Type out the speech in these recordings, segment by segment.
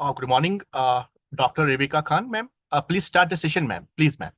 Good morning, Dr. Rebecca Khan, ma'am. Please start the session, ma'am. Please, ma'am.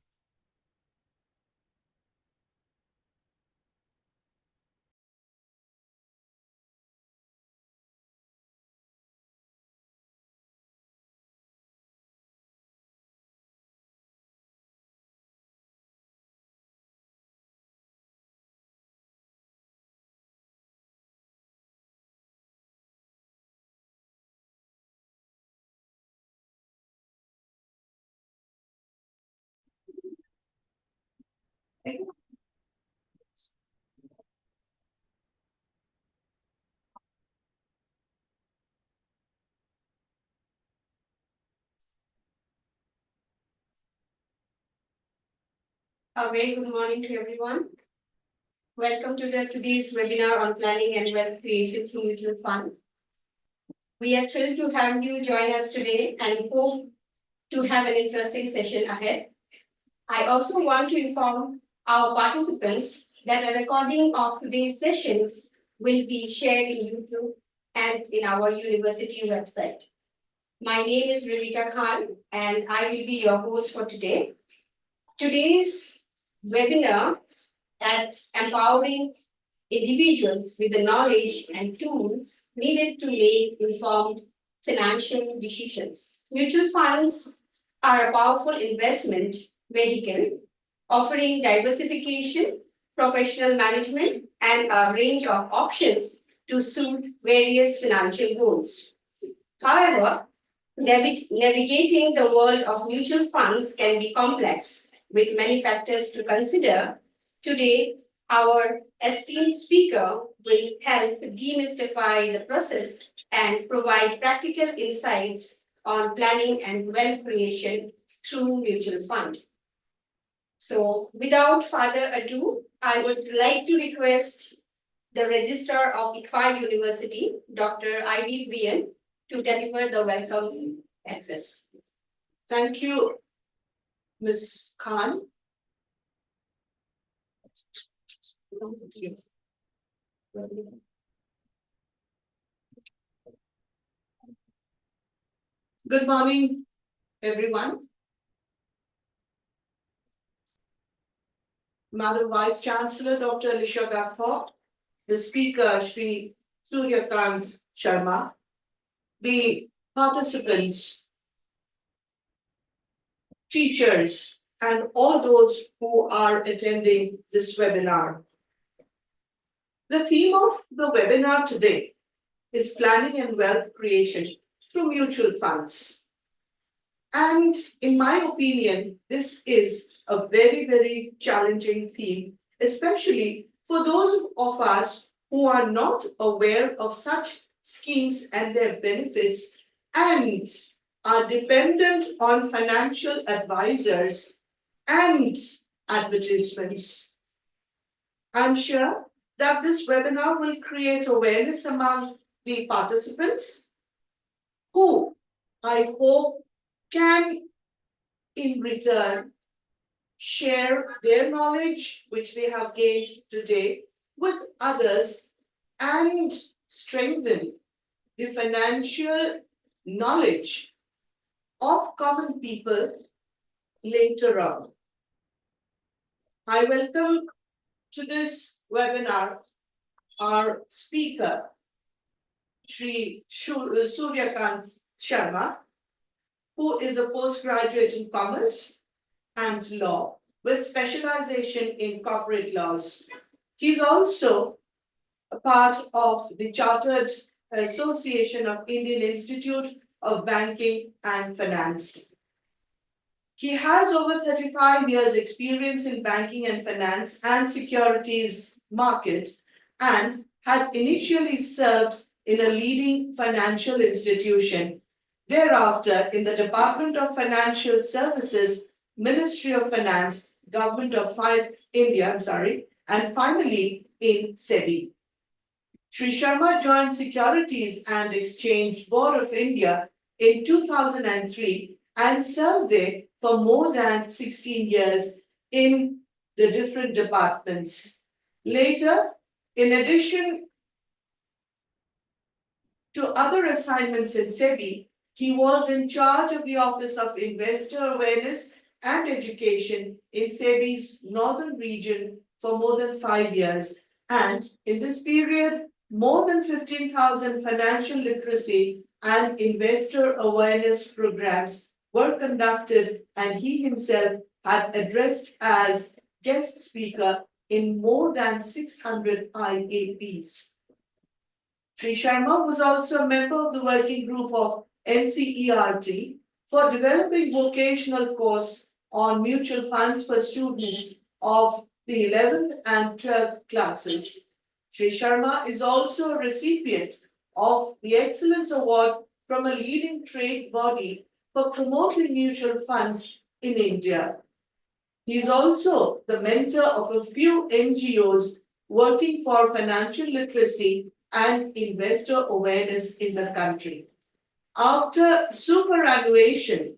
A very good morning to everyone. Welcome to today's webinar on planning and wealth creation through mutual fund. We are thrilled to have you join us today and hope to have an interesting session ahead. I also want to inform our participants that a recording of today's sessions will be shared in YouTube and in our university website. My name is Rebecca Khan and I will be your host for today. Today's webinar at empowering individuals with the knowledge and tools needed to make informed financial decisions. Mutual funds are a powerful investment vehicle offering diversification, professional management, and a range of options to suit various financial goals. However, navigating the world of mutual funds can be complex, with many factors to consider. Today, our esteemed speaker will help demystify the process and provide practical insights on planning and wealth creation through mutual fund. So, without further ado, I would like to request the Registrar of Icfai University, Dr. Ivy, to deliver the welcome address. Thank you, Ms. Khan. Good morning, everyone. Madam Vice Chancellor, Dr. Alisha Gakhor, the Speaker, Shri Suryakant Sharma, the participants, teachers, and all those who are attending this webinar. The theme of the webinar today is planning and wealth creation through mutual funds. And in my opinion, this is a very, very challenging theme, especially for those of us who are not aware of such schemes and their benefits and are dependent on financial advisors and advertisements. I'm sure that this webinar will create awareness among the participants who, I hope, can in return share their knowledge which they have gained today with others and strengthen the financial knowledge of common people later on. I welcome to this webinar our speaker, Shri Suryakant Sharma, who is a postgraduate in commerce and law with specialization in corporate laws. He's also a part of the Chartered Association of Indian Institute of Banking and Finance. He has over 35 years experience in banking and finance and securities market and had initially served in a leading financial institution. Thereafter, in the Department of Financial Services, Ministry of Finance, Government of India, and finally in SEBI. Shri Sharma joined Securities and Exchange Board of India in 2003 and served there for more than 16 years in the different departments. Later, in addition to other assignments in SEBI, He was in charge of the Office of Investor Awareness and Education in SEBI's northern region for more than 5 years. And in this period, more than 15,000 financial literacy and investor awareness programs were conducted, and he himself had addressed as guest speaker in more than 600 IAPs. Sri Sharma was also a member of the working group of NCERT for developing vocational course on mutual funds for students of the 11th and 12th classes. Sri Sharma is also a recipient of the Excellence Award from a leading trade body for promoting mutual funds in India. He is also the mentor of a few NGOs working for financial literacy and investor awareness in the country. After superannuation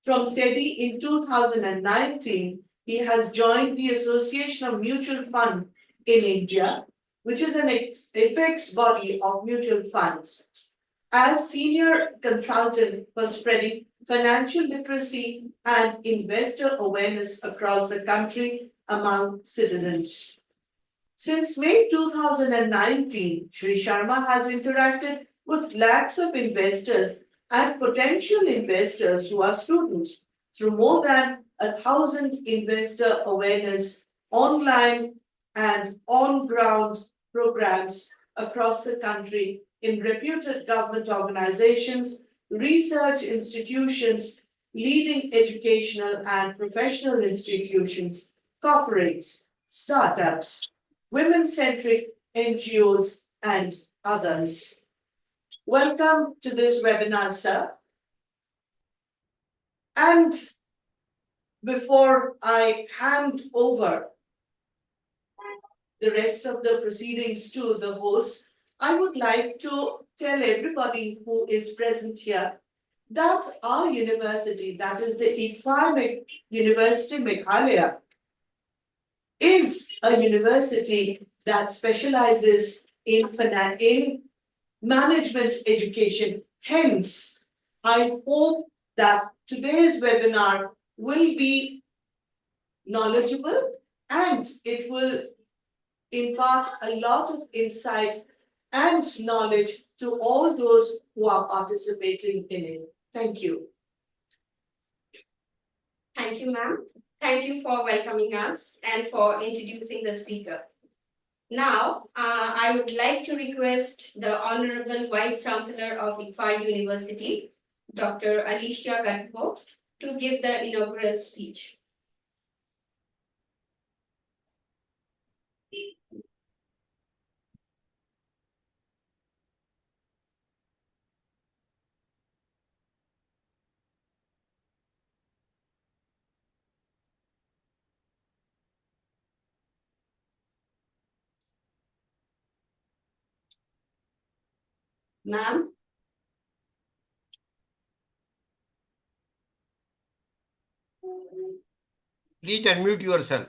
from SEBI in 2019, he has joined the Association of Mutual Fund in India, which is an apex body of mutual funds, as senior consultant for spreading financial literacy and investor awareness across the country among citizens. Since May 2019, Sri Sharma has interacted with lakhs of investors and potential investors who are students through more than 1,000 investor awareness online and on-ground programs across the country in reputed government organizations, research institutions, leading educational and professional institutions, corporates, startups, women-centric NGOs, and others. Welcome to this webinar, sir. And before I hand over the rest of the proceedings to the host, I would like to tell everybody who is present here that our university, that is the Icfai University Meghalaya, is a university that specializes in management education. Hence, I hope that today's webinar will be knowledgeable and it will impart a lot of insight and knowledge to all those who are participating in it. Thank you. Thank you, ma'am. Thank you for welcoming us and for introducing the speaker. Now, I would like to request the Honorable Vice Chancellor of Icfai University, Dr. Alicia Gatpo, to give the inaugural speech. Ma'am. Please unmute yourself.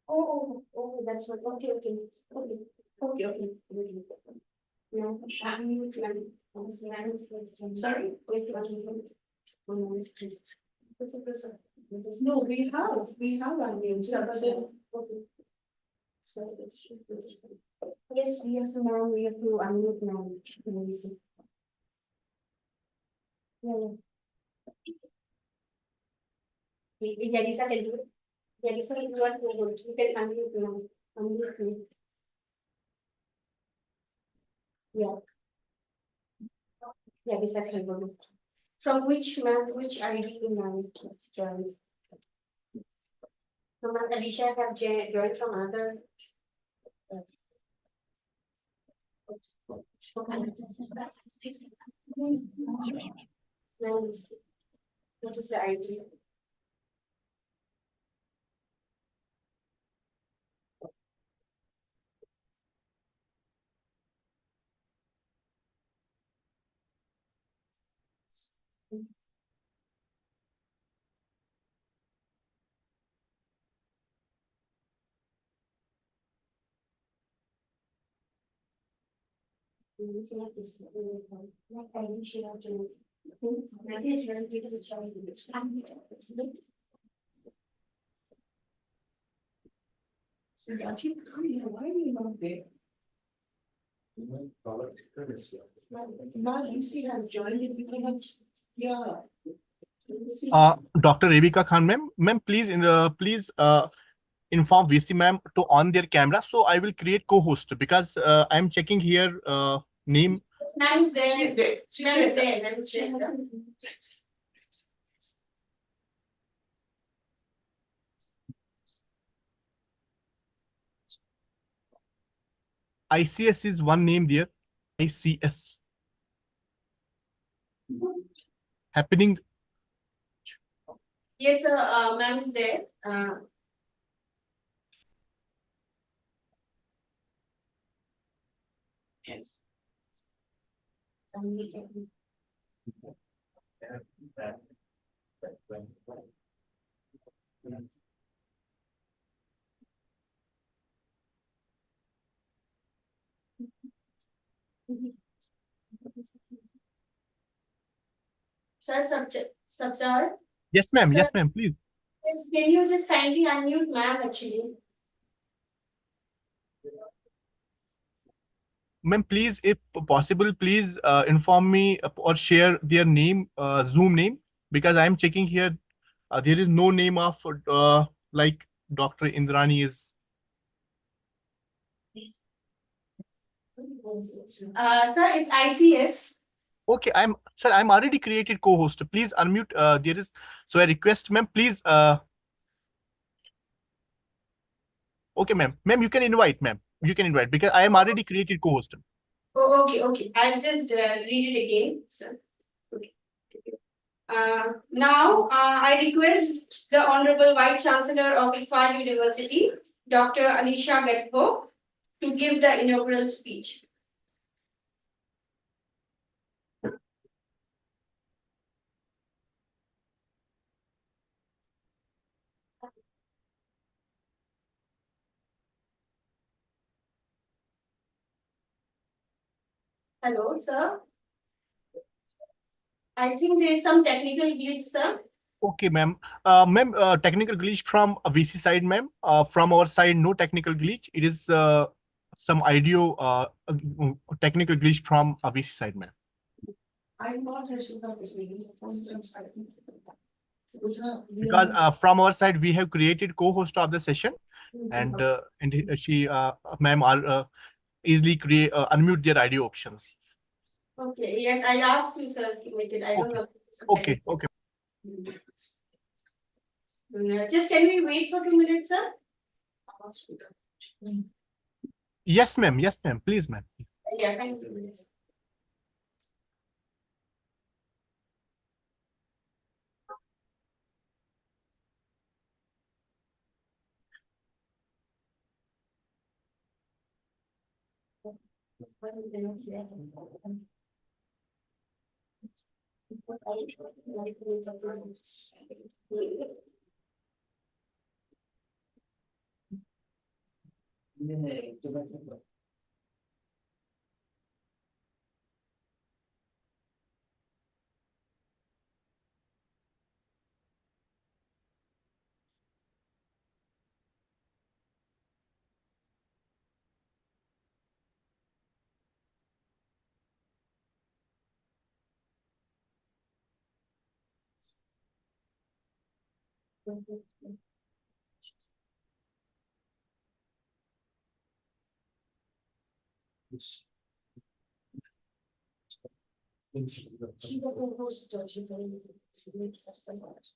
Oh, that's what. Okay. No, Sorry? No, we have unmute. Yes, we have to unmute now. Yadisa can do it. Yadisa, if you want to go, you can unmute now. Unmute me. Yeah. Yadisa can go. From which ID ma'am joined? So ma'am, Alicia have joined from another. Nice. What is the ID? So Rajiv, why are you not there? Now Lucy has joined it because yeah. Dr. Rebecca Khan, ma'am, please inform VC ma'am to on their camera. So I will create co-host because I'm checking here name. Ma'am is there. She's there. Ma'am is there. Ma'am is there. ICS is one name there. ICS happening. Yes, sir. Ma'am is there. Yes. Sir, Sabzar. Yes, ma'am. Sir, Yes, ma'am. Please, yes, can you just kindly unmute ma'am actually? ma'am. Please, if possible, please inform me or share their name, Zoom name, because I'm checking here. There is no name of like Dr. Indrani is. Sir, it's ICS. Okay, I'm already created co-host. Please unmute. There is, so I request, ma'am. Please. Okay, ma'am, you can invite, ma'am. You can invite because I am already created co-host. Oh, okay. I'll just read it again, sir. Okay. Now, I request the Honorable Vice Chancellor of Icfai University, Dr. Anisha Gatpo, to give the inaugural speech. Hello, sir. I think there is some technical glitch, sir. Okay, ma'am. Ma'am, technical glitch from a VC side, ma'am. From our side, no technical glitch. It is some audio technical glitch from a VC side, ma'am. I'm not actually receiving. Because from our side, we have created co-host of the session, and she, ma'am, are easily create unmute their audio options. Okay, yes, I asked you, sir, to make it. I don't Okay. know. Okay, okay. Just can we wait for 2 minutes, sir? Yes, ma'am. Yes, ma'am. Please, ma'am. Yeah, thank you. She's a co-host. She can have some words.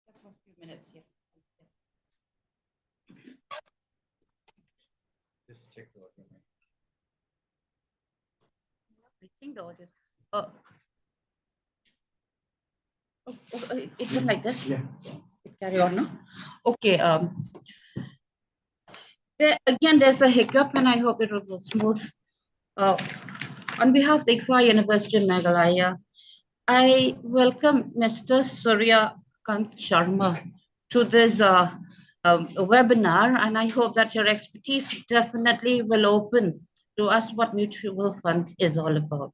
Just for a few minutes here. Just check the audio. I think the audio. Oh, it went like this. Yeah. It carry on, no? Okay. Again, there's a hiccup, and I hope it will go smooth. On behalf of the Icfai University of Meghalaya, I welcome Mr. Surya Kant Sharma to this webinar, and I hope that your expertise definitely will open to us what mutual fund is all about.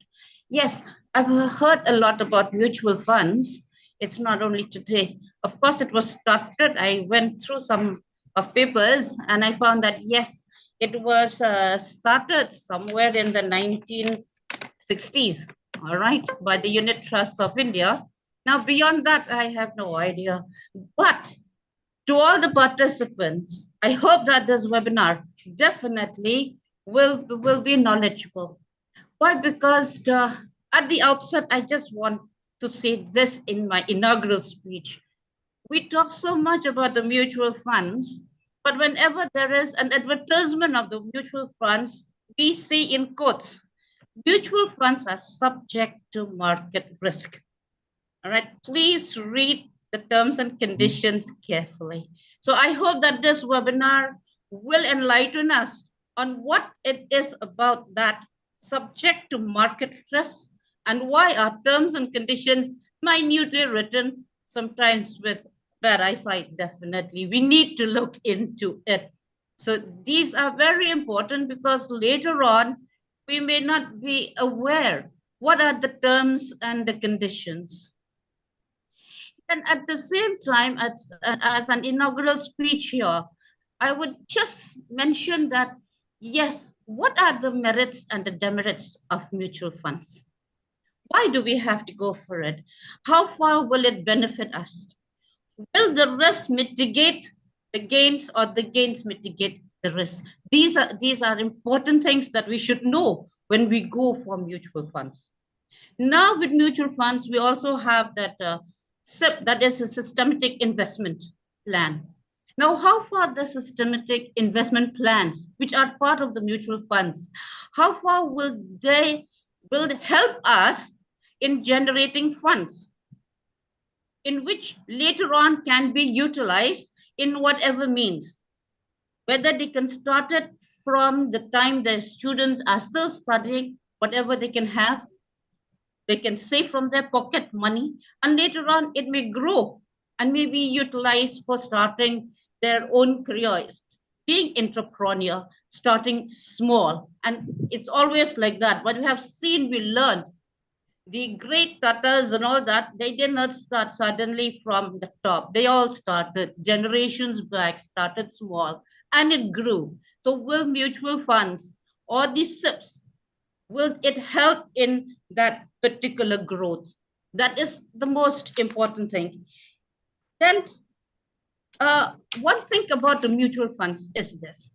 Yes, I've heard a lot about mutual funds. It's not only today. Of course, it was started. I went through some of papers, and I found that yes, it was started somewhere in the 1960s, all right, by the Unit Trusts of India. Now, beyond that, I have no idea. But to all the participants, I hope that this webinar definitely will be knowledgeable. Why? Because at the outset, I just want to say this in my inaugural speech. We talk so much about the mutual funds, but whenever there is an advertisement of the mutual funds, we see in quotes, mutual funds are subject to market risk. All right, please read the terms and conditions carefully. So I hope that this webinar will enlighten us on what it is about that subject to market risk and why our terms and conditions minutely written, sometimes with bad eyesight, definitely. We need to look into it. So these are very important because later on, we may not be aware what are the terms and the conditions. And at the same time, as an inaugural speech here, I would just mention that, yes, what are the merits and the demerits of mutual funds? Why do we have to go for it? How far will it benefit us? Will the risk mitigate the gains or the gains mitigate the risk? These are important things that we should know when we go for mutual funds. Now with mutual funds, we also have that SIP, that is a systematic investment plan. Now, how far the systematic investment plans, which are part of the mutual funds, how far will they help us in generating funds in which later on can be utilized in whatever means, whether they can start it from the time the students are still studying, whatever they can have, they can save from their pocket money, and later on it may grow and may be utilized for starting their own careers, being entrepreneur, starting small. And it's always like that. What we have seen, we learned. The great Tatas and all that, they did not start suddenly from the top. They all started generations back, started small, and it grew. So will mutual funds or the SIPs, will it help in that particular growth? That is the most important thing. Then one thing about the mutual funds is this.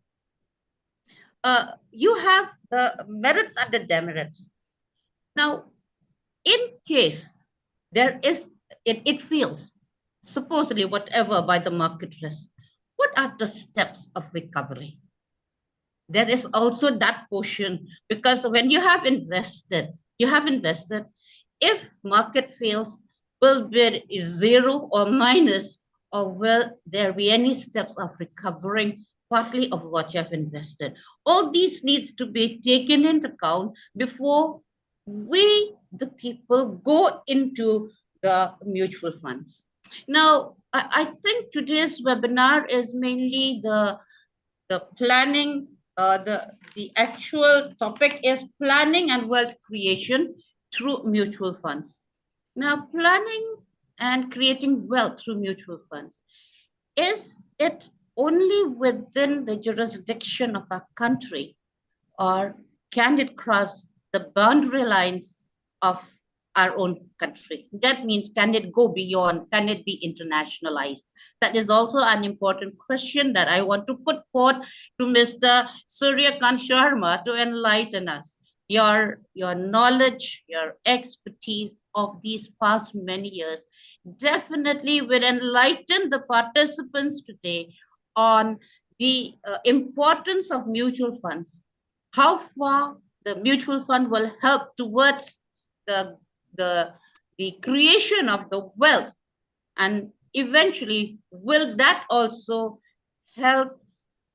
You have the merits and the demerits. Now, in case there is, it feels, supposedly whatever by the market risk, what are the steps of recovery? There is also that portion, because when you have invested, if market fails, will be zero or minus, or will there be any steps of recovering partly of what you have invested? All these needs to be taken into account before we, the people, go into the mutual funds. Now, I think today's webinar is mainly the planning, the actual topic is planning and wealth creation through mutual funds. Now, planning and creating wealth through mutual funds, is it only within the jurisdiction of our country, or can it cross the boundary lines of our own country? That means, can it go beyond? Can it be internationalized? That is also an important question that I want to put forth to Mr. Suryakant Sharma to enlighten us. Your knowledge, your expertise of these past many years definitely will enlighten the participants today on the importance of mutual funds, how far the mutual fund will help towards the, the, the creation of the wealth, and eventually will that also help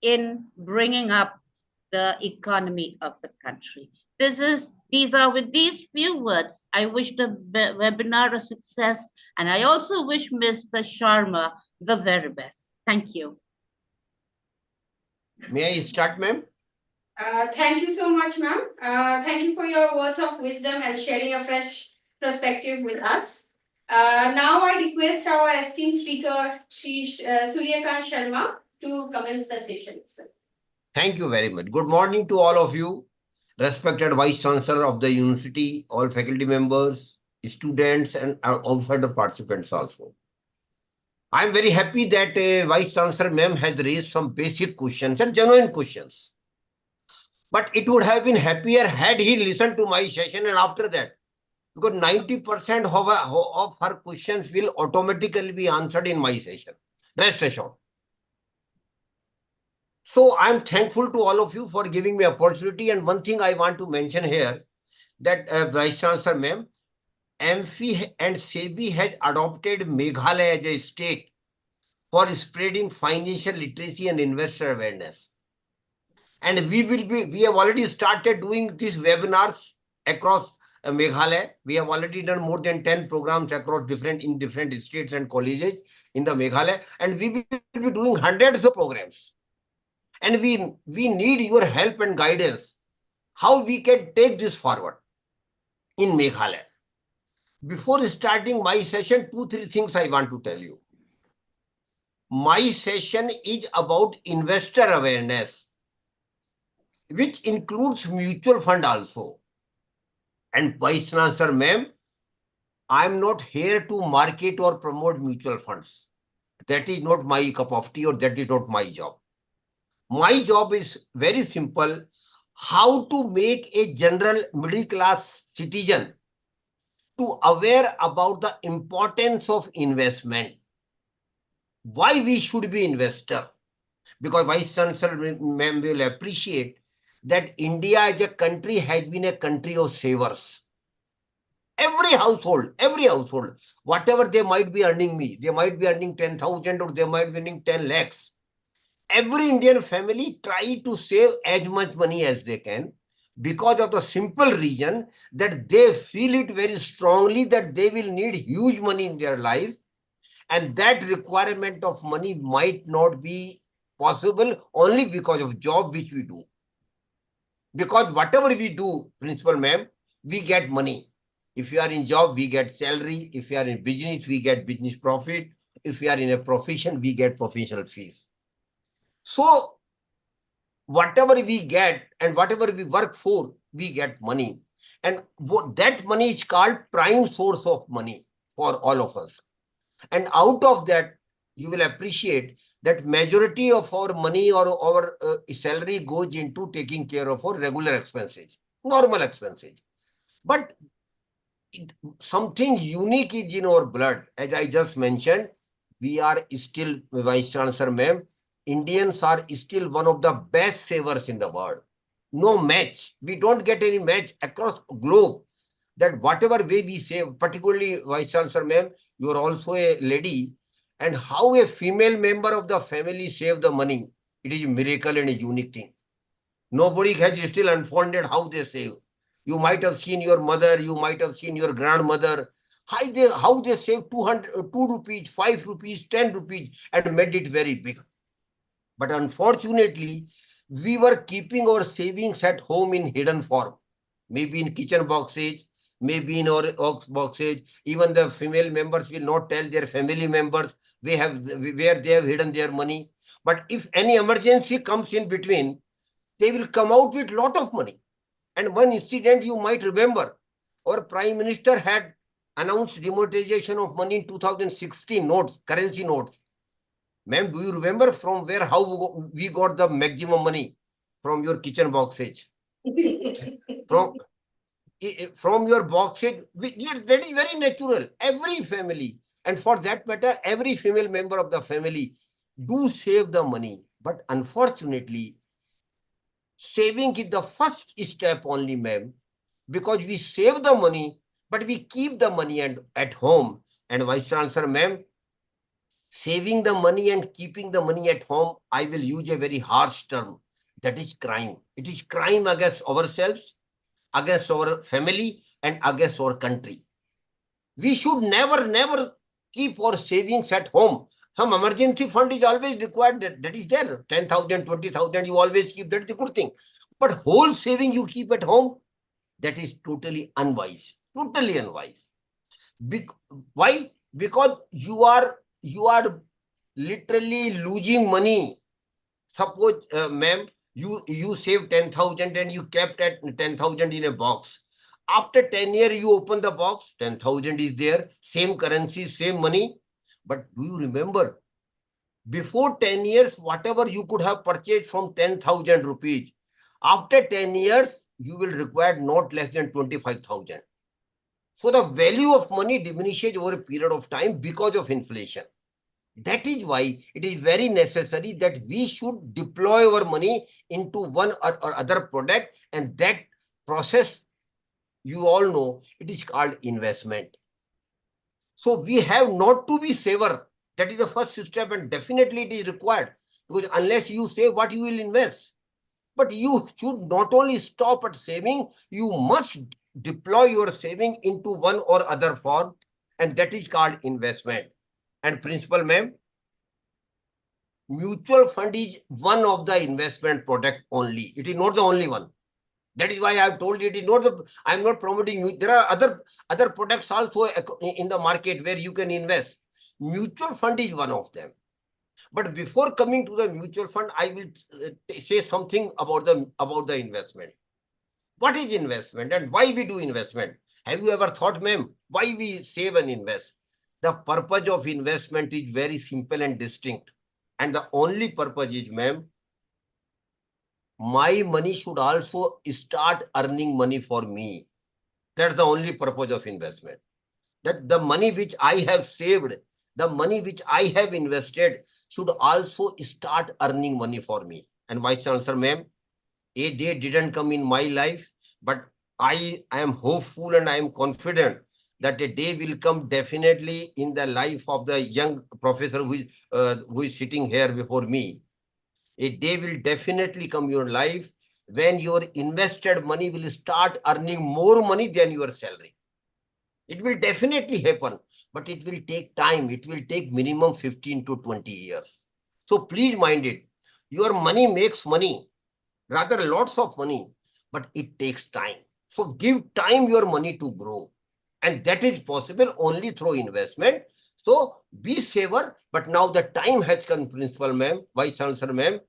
in bringing up the economy of the country. These are with these few words, I wish the webinar a success, and I also wish Mr. Sharma the very best. Thank you. May I start, ma'am? Thank you so much, ma'am. Thank you for your words of wisdom and sharing a fresh perspective with us. Now I request our esteemed speaker, Shri Suryakant Sharma, to commence the session. Thank you very much. Good morning to all of you, respected Vice Chancellor of the University, all faculty members, students, and outsider participants also. I am very happy that Vice Chancellor ma'am has raised some basic questions and genuine questions. But it would have been happier had he listened to my session and after that, because 90% of her questions will automatically be answered in my session. Rest assured. So I'm thankful to all of you for giving me opportunity. And one thing I want to mention here, that Vice Chancellor ma'am, Amfi and SEBI had adopted Meghalaya as a state for spreading financial literacy and investor awareness. And we have already started doing these webinars across Meghalaya. We have already done more than 10 programs across different states and colleges in the Meghalaya, and we will be doing hundreds of programs. And we need your help and guidance, how we can take this forward in Meghalaya. Before starting my session, 2-3 things I want to tell you. My session is about investor awareness, which includes mutual fund also. And Vice Chancellor ma'am, I am not here to market or promote mutual funds. That is not my cup of tea, or that is not my job. My job is very simple: how to make a general middle class citizen to aware about the importance of investment. Why we should be investor? Because Vice Chancellor ma'am will appreciate that India as a country has been a country of savers. Every household, whatever they might be earning they might be earning 10,000 or they might be earning 10 lakhs. Every Indian family try to save as much money as they can, because of the simple reason that they feel it very strongly that they will need huge money in their life, and that requirement of money might not be possible only because of job which we do. Because whatever we do, principal ma'am, we get money. If you are in job, we get salary. If you are in business, we get business profit. If you are in a profession, we get professional fees. So whatever we get and whatever we work for, we get money. And that money is called prime source of money for all of us. And out of that, you will appreciate that majority of our money or our salary goes into taking care of our regular expenses, normal expenses. But something unique is in our blood. As I just mentioned, we are still, Vice Chancellor ma'am, Indians are still one of the best savers in the world. No match. We don't get any match across globe. That whatever way we save, particularly Vice Chancellor ma'am, you are also a lady, and how a female member of the family save the money, it is a miracle and a unique thing. Nobody has still unfolded how they save. You might have seen your mother, you might have seen your grandmother, how they save 200, 2 rupees, 5 rupees, 10 rupees, and made it very big. But unfortunately, we were keeping our savings at home in hidden form, maybe in kitchen boxes, maybe in our ox boxes. Even the female members will not tell their family members where they have hidden their money. But if any emergency comes in between, they will come out with lot of money. And one incident you might remember, our Prime Minister had announced demonetization of money in 2016 notes, currency notes. Ma'am, do you remember from where, how we got the maximum money? From your kitchen boxes. from, from your boxes, that is very natural. Every family, and for that matter, every female member of the family do save the money. But unfortunately, saving is the first step only, ma'am, because we save the money, but we keep the money at home. And Vice Chancellor, ma'am, saving the money and keeping the money at home, I will use a very harsh term. That is crime. It is crime against ourselves, against our family, and against our country. We should never keep our savings at home. Some emergency fund is always required. That is there. 10,000, 20,000, you always keep. That is a good thing. But whole saving you keep at home, that is totally unwise. Totally unwise. Why? Because you are literally losing money. Suppose, ma'am, you save 10,000 and you kept at 10,000 in a box. After 10 years, you open the box, 10,000 is there, same currency, same money. But do you remember, before 10 years, whatever you could have purchased from 10,000 rupees, after 10 years, you will require not less than 25,000. So the value of money diminishes over a period of time because of inflation. That is why it is very necessary that we should deploy our money into one or other product, and that process, you all know, it is called investment. So we have not to be saver. That is the first step, and definitely it is required, because unless you save, what you will invest? But you should not only stop at saving, you must deploy your saving into one or other form, and that is called investment. And principal ma'am, mutual fund is one of the investment product only. It is not the only one. That is why I have told you it is not the, I am not promoting. There are other products also in the market where you can invest. Mutual fund is one of them. But before coming to the mutual fund, I will say something about the investment. What is investment and why we do investment? Have you ever thought, ma'am, why we save and invest? The purpose of investment is very simple and distinct. And the only purpose is, ma'am, my money should also start earning money for me. That's the only purpose of investment. That the money which I have saved, the money which I have invested should also start earning money for me. And Vice Chancellor, ma'am, a day didn't come in my life, but I am hopeful and I am confident that a day will come definitely in the life of the young professor who is sitting here before me. A day will definitely come in your life when your invested money will start earning more money than your salary. It will definitely happen, but it will take time. It will take minimum 15 to 20 years. So please mind it. Your money makes money, rather lots of money, but it takes time. So give time your money to grow. And that is possible only through investment. So be saver, but now the time has come, Principal Ma'am, Vice Chancellor Ma'am,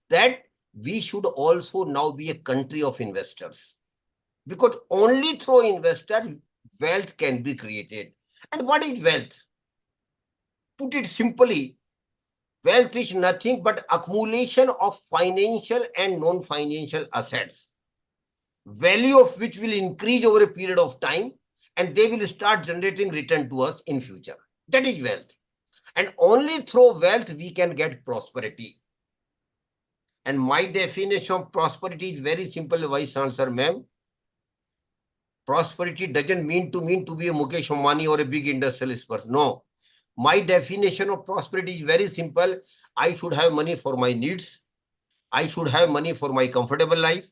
that we should also now be a country of investors. Because only through investor, wealth can be created. And what is wealth? Put it simply, wealth is nothing but accumulation of financial and non-financial assets, value of which will increase over a period of time, and they will start generating return to us in future. That is wealth. And only through wealth we can get prosperity. And my definition of prosperity is very simple, Vice Chancellor Ma'am. Prosperity doesn't mean to be a Mukesh Ambani or a big industrialist person. No. My definition of prosperity is very simple. I should have money for my needs. I should have money for my comfortable life.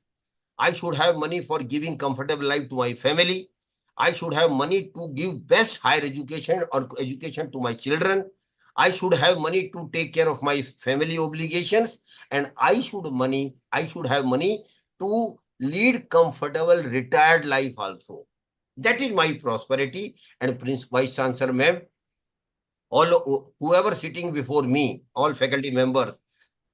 I should have money for giving comfortable life to my family. I should have money to give best higher education or education to my children. I should have money to take care of my family obligations, and I should have money to lead comfortable retired life also. That is my prosperity. And Prince Vice Chancellor Ma'am, all whoever sitting before me, all faculty members,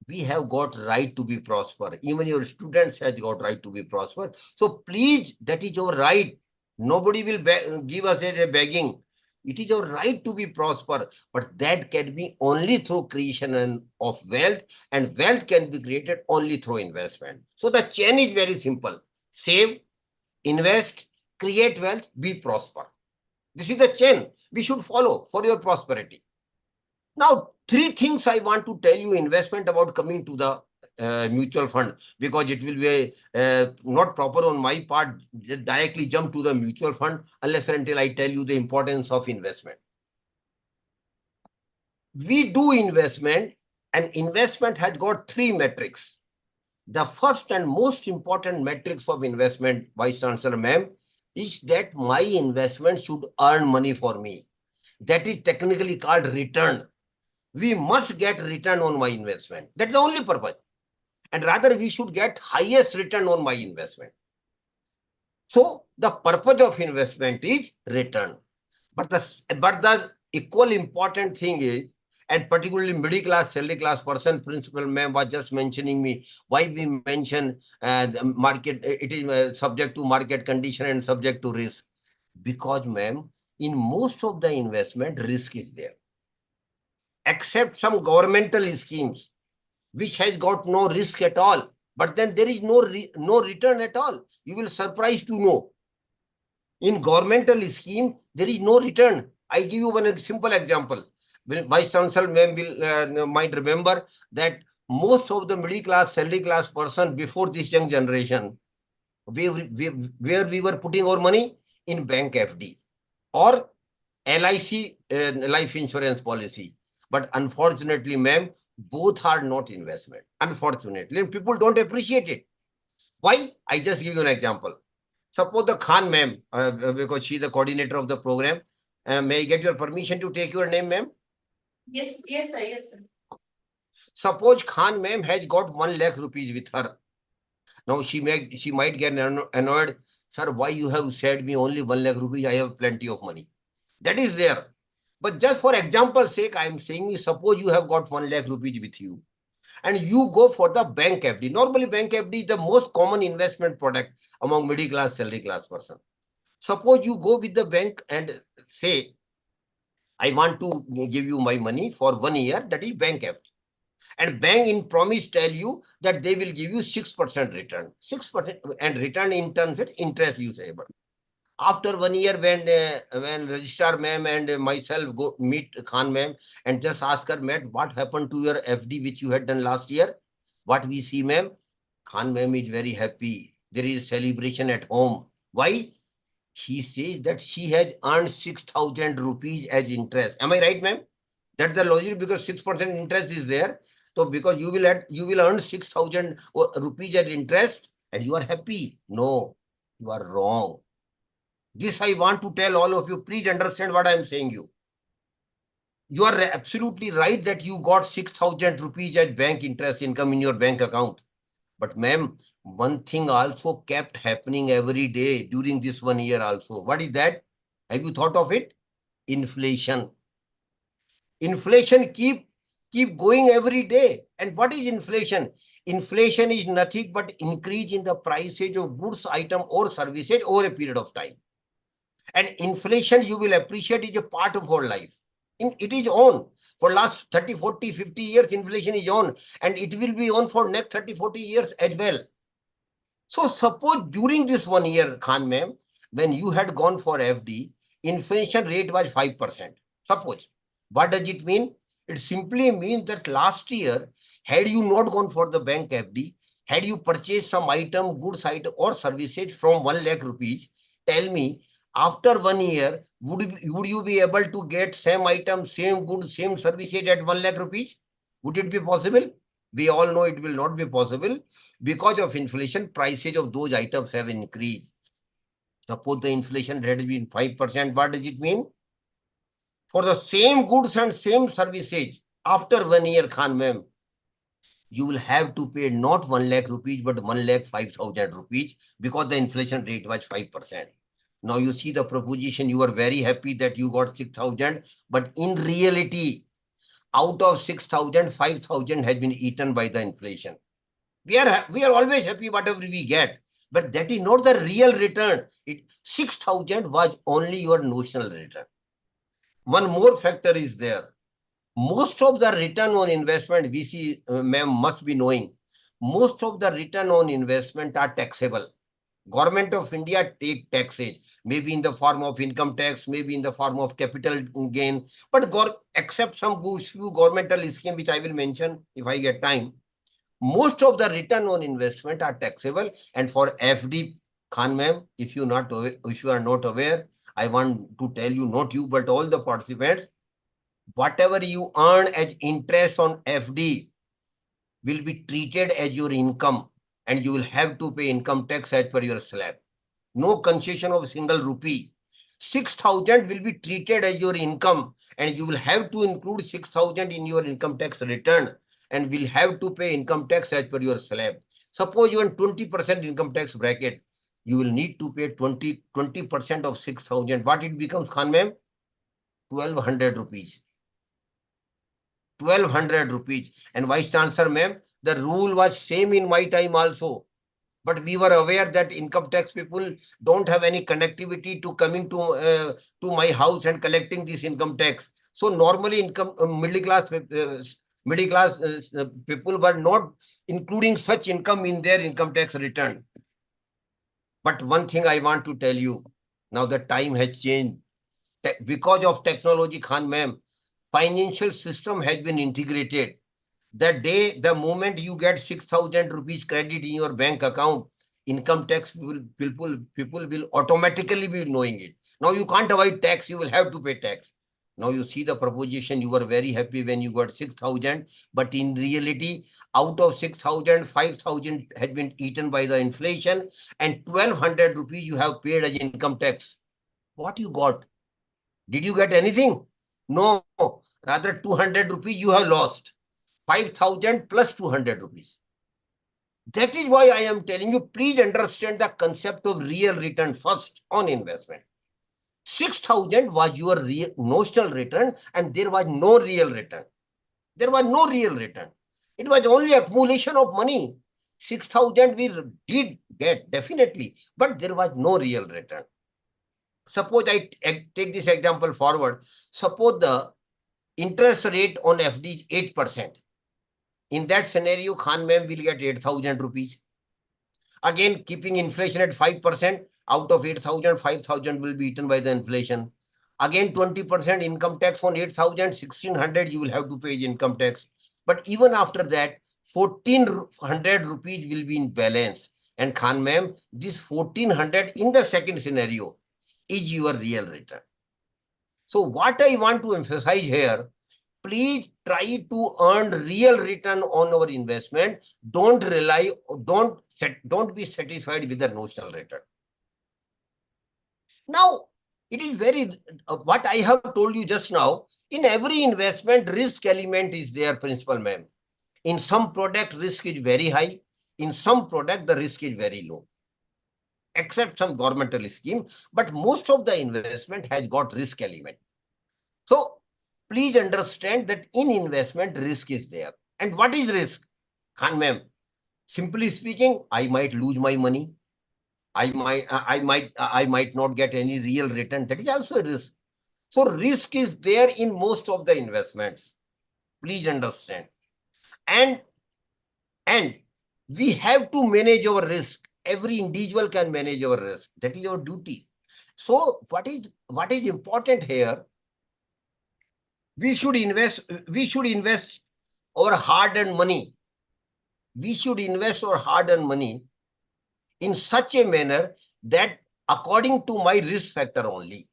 we have got right to be prosper. Even your students has got right to be prosper. So please, that is your right. Nobody will give us a begging. It is your right to be prosper, but that can be only through creation of wealth, and wealth can be created only through investment. So the chain is very simple. Save, invest, create wealth, be prosper. This is the chain we should follow for your prosperity. Now, three things I want to tell you investment about coming to the mutual fund, because it will be not proper on my part directly jump to the mutual fund unless and until I tell you the importance of investment. We do investment, and investment has got three metrics. The first and most important metrics of investment, Vice Chancellor Ma'am, is that my investment should earn money for me. That is technically called return. We must get return on my investment. That's the only purpose. And rather, we should get highest return on my investment. So the purpose of investment is return. But the equal important thing is, and particularly middle class, salary class person, Principal Ma'am was just mentioning me, why we mention the market, it is subject to market condition and subject to risk. Because, ma'am, in most of the investment, risk is there. Except some governmental schemes, which has got no risk at all. But then there is no return at all. You will surprise to know. In governmental scheme, there is no return. I give you one simple example. Vice Chancellor Ma'am will might remember that most of the middle class, salary class person before this young generation, where we were putting our money in bank FD or LIC life insurance policy. But unfortunately, ma'am, both are not investment. Unfortunately, and people don't appreciate it. Why? I just give you an example. Suppose the Khan ma'am, because she's the coordinator of the program, may I get your permission to take your name, ma'am? Yes, yes, sir, yes, sir. Suppose Khan ma'am has got 1 lakh rupees with her. Now she might get annoyed. Sir, why you have said me only 1 lakh rupees? I have plenty of money. That is there. But just for example's sake, I am saying, suppose you have got 1 lakh rupees with you and you go for the bank FD. Normally, bank FD is the most common investment product among middle class, salary class person. Suppose you go with the bank and say, I want to give you my money for 1 year, that is bank FD. And bank in promise tell you that they will give you 6% return. 6% and return in terms of interest usable. After 1 year, when registrar ma'am and myself go meet Khan ma'am and just ask her, ma'am, what happened to your FD which you had done last year? What we see, ma'am? Khan ma'am is very happy. There is celebration at home. Why? She says that she has earned 6,000 rupees as interest. Am I right, ma'am? That's the logic, because 6% interest is there. So because you will earn 6,000 rupees as interest and you are happy. No, you are wrong. This I want to tell all of you. Please understand what I am saying you. you are absolutely right that you got 6,000 rupees as bank interest income in your bank account. But ma'am, one thing also kept happening every day during this 1 year also. What is that? Have you thought of it? Inflation. Inflation keep going every day. And what is inflation? Inflation is nothing but increase in the prices of goods, item or services over a period of time. And inflation, you will appreciate, is a part of our life. It is on. For last 30, 40, 50 years, inflation is on. And it will be on for next 30, 40 years as well. So suppose during this 1 year, Khan ma'am, when you had gone for FD, inflation rate was 5%. Suppose. What does it mean? It simply means that last year, had you not gone for the bank FD, had you purchased some item, goods item or services from 1 lakh rupees, tell me, after 1 year, would you be able to get same item, same goods, same services at 1 lakh rupees? Would it be possible? We all know it will not be possible. Because of inflation, prices of those items have increased. Suppose the inflation rate has been 5%, what does it mean? For the same goods and same services, after 1 year, Khan ma'am, you will have to pay not 1 lakh rupees, but 1 lakh 5,000 rupees because the inflation rate was 5%. Now you see the proposition, you are very happy that you got 6,000, but in reality, out of 6,000, 5,000 has been eaten by the inflation. We are always happy whatever we get, but that is not the real return. 6,000 was only your notional return. One more factor is there. Most of the return on investment, we see, ma'am must be knowing, most of the return on investment are taxable. Government of India take taxes, maybe in the form of income tax, maybe in the form of capital gain, but except some few governmental scheme which I will mention if I get time. Most of the return on investment are taxable. And for FD, Khan ma'am, if you are not aware, I want to tell you, not you, but all the participants, whatever you earn as interest on FD will be treated as your income, and you will have to pay income tax as per your slab. No concession of single rupee. 6,000 will be treated as your income, and you will have to include 6,000 in your income tax return, and will have to pay income tax as per your slab. Suppose you are in 20% income tax bracket, you will need to pay 20% of 6,000. What it becomes, Khan ma'am? 1,200 rupees. 1,200 rupees. And Vice Chancellor ma'am, the rule was same in my time also. But we were aware that income tax people don't have any connectivity to coming to my house and collecting this income tax. So normally middle class people were not including such income in their income tax return. But one thing I want to tell you, now the time has changed. Because of technology, Khan ma'am, financial system has been integrated. The moment you get 6,000 rupees credit in your bank account, income tax people will automatically be knowing it. Now you can't avoid tax, you will have to pay tax. Now you see the proposition, you were very happy when you got 6,000, but in reality, out of 6,000, 5,000 had been eaten by the inflation, and 1,200 rupees you have paid as income tax. What you got? Did you get anything? No, rather 200 rupees you have lost. 5,000 plus 200 rupees. That is why I am telling you, please understand the concept of real return first on investment. 6,000 was your real notional return, and there was no real return. There was no real return. It was only accumulation of money. 6,000 we did get, definitely, but there was no real return. Suppose I take this example forward. Suppose the interest rate on FD is 8%. In that scenario, Khan ma'am will get 8,000 rupees. Again, keeping inflation at 5%, out of 8,000, 5,000 will be eaten by the inflation. Again, 20% income tax on 8,000, 1,600 you will have to pay income tax. But even after that, 1,400 rupees will be in balance. And Khan ma'am, this 1,400 in the second scenario is your real return. So what I want to emphasize here, please try to earn real return on our investment. Don't be satisfied with the notional return. Now, it is very, what I have told you just now, In every investment, risk element is there, principal ma'am. In some product, risk is very high. In some product, the risk is very low, except some governmental scheme. But most of the investment has got risk element. So please understand that in investment, risk is there. And what is risk? Khan ma'am, simply speaking, I might lose my money. I might not get any real return. That is also a risk. So risk is there in most of the investments. Please understand. And we have to manage our risk. Every individual can manage our risk. That is our duty. So what is important here? We should invest our hard-earned money. We should invest our hard-earned money in such a manner that according to my risk factor only.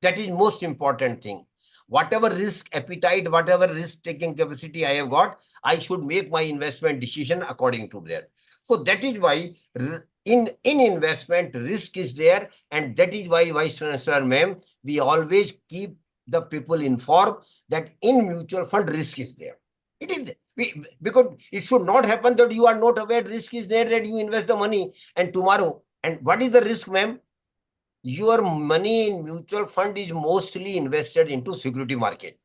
That is most important thing. Whatever risk appetite, whatever risk taking capacity I have got, I should make my investment decision according to that. So that is why in investment risk is there, and that is why, Vice Chancellor ma'am, we always keep the people informed that in mutual fund risk is there. It is because it should not happen that you are not aware risk is there, that you invest the money and tomorrow. And what is the risk, ma'am? Your money in mutual fund is mostly invested into security market.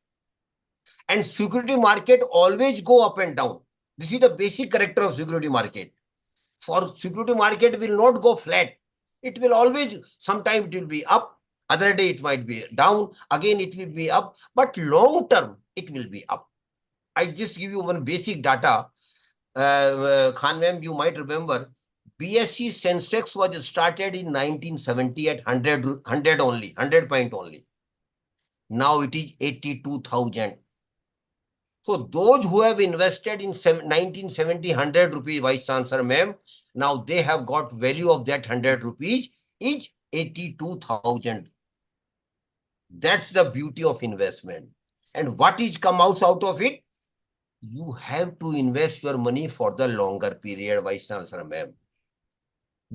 And security market always go up and down. This is the basic character of security market. For security market will not go flat. It will always, sometime it will be up, other day it might be down, again it will be up, but long term it will be up. I just give you one basic data. Khan ma'am, you might remember, BSE Sensex was started in 1970 at 100 only, 100 point only. Now it is 82,000. So those who have invested in 1970, 100 rupees, Vice Chancellor ma'am, now they have got value of that 100 rupees is 82,000. That's the beauty of investment. And what is come out of it? You have to invest your money for the longer period, Vice Chancellor ma'am.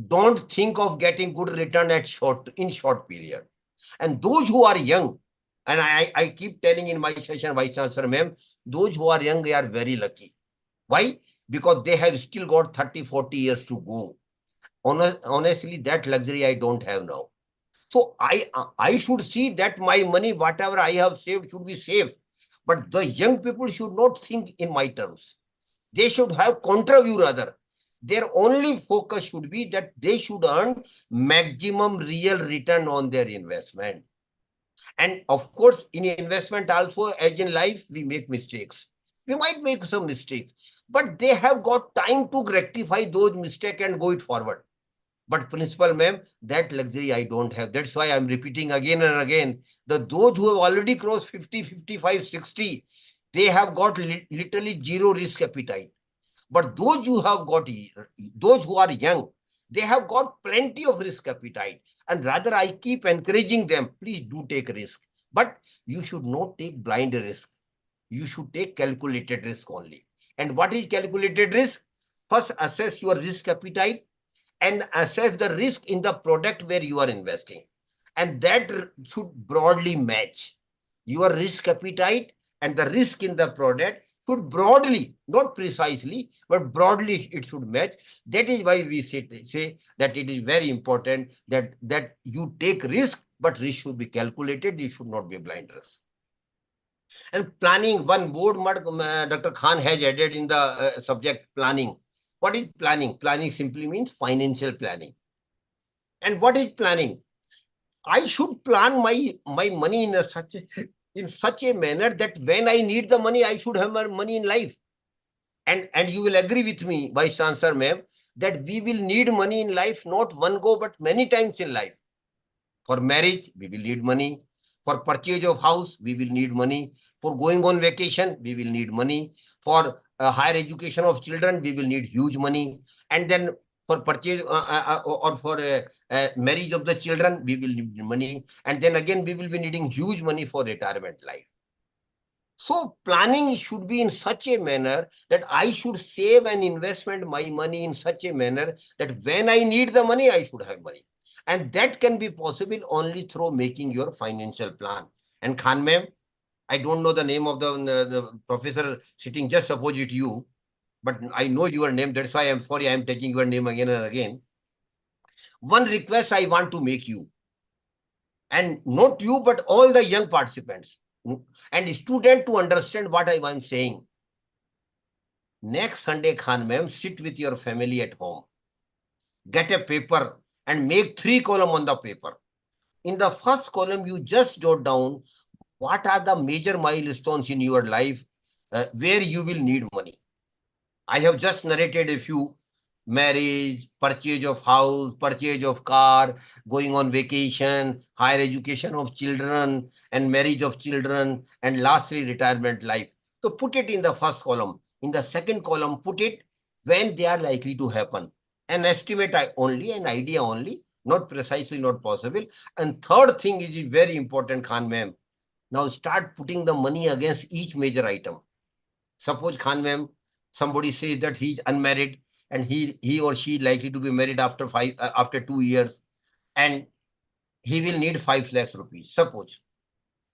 Don't think of getting good return in short period. And those who are young, and I keep telling in my session, Vice Chancellor ma'am, those who are young, they are very lucky. Why? Because they have still got 30, 40 years to go. Honestly, that luxury I don't have now. So I should see that my money, whatever I have saved, should be safe. But the young people should not think in my terms. They should have contribute rather. Their only focus should be that they should earn maximum real return on their investment. And of course, in investment also, as in life, we make mistakes. We might make some mistakes, but they have got time to rectify those mistakes and go it forward. But principal ma'am, that luxury I don't have. That's why I'm repeating again and again that those who have already crossed 50, 55, 60, they have got literally zero risk appetite. But those who are young, they have got plenty of risk appetite. And rather, I keep encouraging them, please do take risk. But you should not take blind risk. You should take calculated risk only. And what is calculated risk? First, assess your risk appetite and assess the risk in the product where you are investing. And that should broadly match your risk appetite and the risk in the product should broadly, not precisely, but broadly it should match. That is why we say that it is very important that you take risk, but risk should be calculated. It should not be blind risk. And planning, one word Dr. Khan has added in the subject planning. What is planning? Planning simply means financial planning. And what is planning? I should plan my money in such a manner that when I need the money, I should have my money in life. And you will agree with me, Vice Chancellor ma'am, that we will need money in life, not one go, but many times in life. For marriage, we will need money. For purchase of house, we will need money. For going on vacation, we will need money. For higher education of children, we will need huge money. And then for purchase or for marriage of the children, we will need money. And then again, we will be needing huge money for retirement life. So planning should be in such a manner that I should save and investment my money in such a manner that when I need the money, I should have money. And that can be possible only through making your financial plan. And Khan ma'am, I don't know the name of the professor sitting just opposite you, but I know your name. That's why I'm sorry, I'm taking your name again and again. One request I want to make you, and not you, but all the young participants and students to understand what I am saying. Next Sunday, Khan ma'am, sit with your family at home. Get a paper and make 3 columns on the paper. In the first column, you just jot down what are the major milestones in your life where you will need money. I have just narrated a few: marriage, purchase of house, purchase of car, going on vacation, higher education of children, and marriage of children, and lastly, retirement life. So put it in the first column. In the second column, put it when they are likely to happen. An estimate only, an idea only, not precisely, not possible. And third thing is very important, Khan ma'am. Now start putting the money against each major item. Suppose, Khan ma'am, somebody says that he's unmarried and he or she likely to be married after 2 years, and he will need 5 lakhs rupees. Suppose,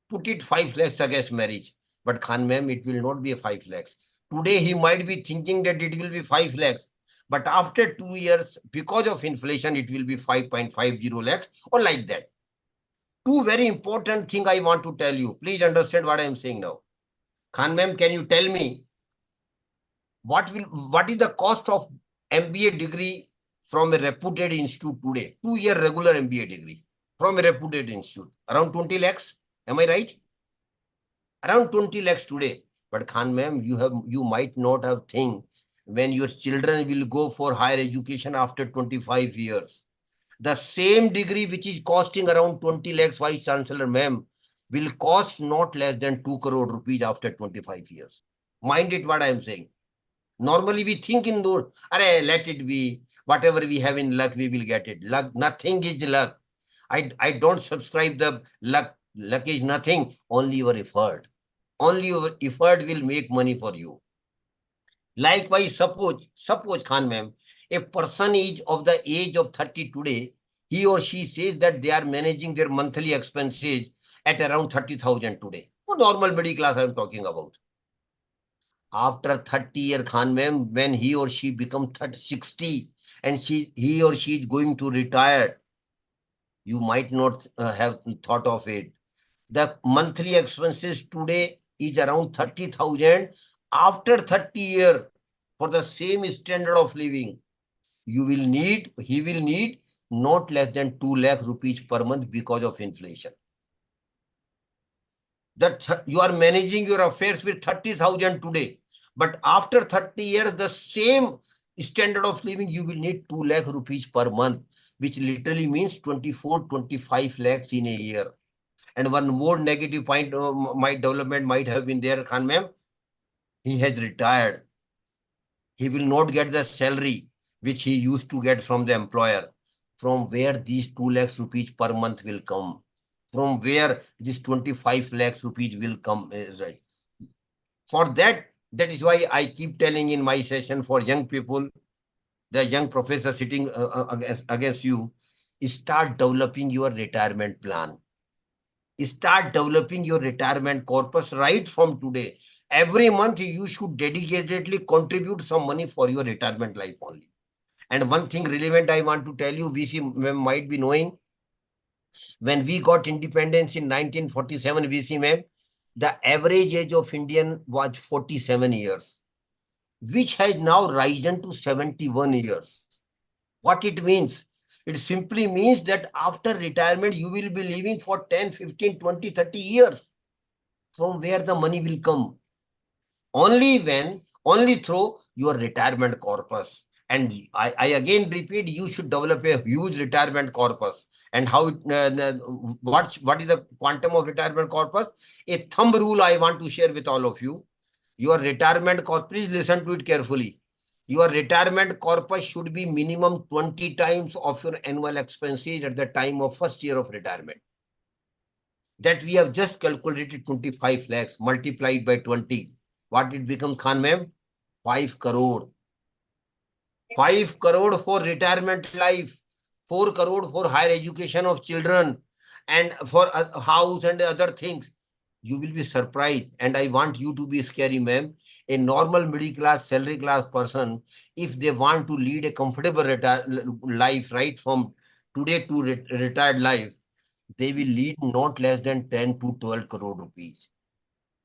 put it 5 lakhs against marriage. But Khan ma'am, it will not be a 5 lakhs. Today he might be thinking that it will be 5 lakhs. But after 2 years, because of inflation, it will be 5.50 lakhs or like that. Two very important things I want to tell you. Please understand what I am saying now. Khan ma'am, can you tell me what is the cost of MBA degree from a reputed institute today? 2-year regular MBA degree from a reputed institute. Around 20 lakhs. Am I right? Around 20 lakhs today. But Khan ma'am, you might not have think when your children will go for higher education after 25 years. The same degree which is costing around 20 lakhs, Vice Chancellor ma'am, will cost not less than 2 crore rupees after 25 years. Mind it what I am saying. Normally we think in those, let it be, whatever we have in luck, we will get it. Luck, nothing is luck. I don't subscribe the luck. Luck is nothing, only your effort. Only your effort will make money for you. Likewise, suppose Khan ma'am, a person is of the age of 30 today, he or she says that they are managing their monthly expenses at around 30,000 today. For normal middle class I am talking about. After 30-year Khan ma'am, when he or she become 60 and he or she is going to retire, you might not have thought of it. The monthly expenses today is around 30,000. After 30 years, for the same standard of living, he will need not less than 2 lakh rupees per month because of inflation. That you are managing your affairs with 30,000 today. But after 30 years, the same standard of living, you will need 2 lakh rupees per month, which literally means 24-25 lakhs in a year. And one more negative point my development might have been there, Khan ma'am. He has retired. He will not get the salary which he used to get from the employer. From where these 2 lakhs rupees per month will come? From where this 25 lakhs rupees will come? Right. For that is why I keep telling in my session for young people, the young professor sitting against you, start developing your retirement plan. Start developing your retirement corpus right from today. Every month you should dedicatedly contribute some money for your retirement life only. And one thing relevant I want to tell you, VC might be knowing, when we got independence in 1947, VC ma'am, the average age of Indian was 47 years, which has now risen to 71 years. What it means? It simply means that after retirement, you will be living for 10, 15, 20, 30 years. From where the money will come? Only through your retirement corpus. And I again repeat, you should develop a huge retirement corpus. And how what is the quantum of retirement corpus? A thumb rule I want to share with all of you. Your retirement corpus, please listen to it carefully. Your retirement corpus should be minimum 20 times of your annual expenses at the time of first year of retirement. That we have just calculated 25 lakhs multiplied by 20. What it becomes, Khan ma'am? 5 crore. 5 crore for retirement life. 4 crore for higher education of children and for a house and other things. You will be surprised, and I want you to be scary, ma'am. A normal middle class, salary class person, if they want to lead a comfortable life, right from today to retired life, they will lead not less than 10 to 12 crore rupees.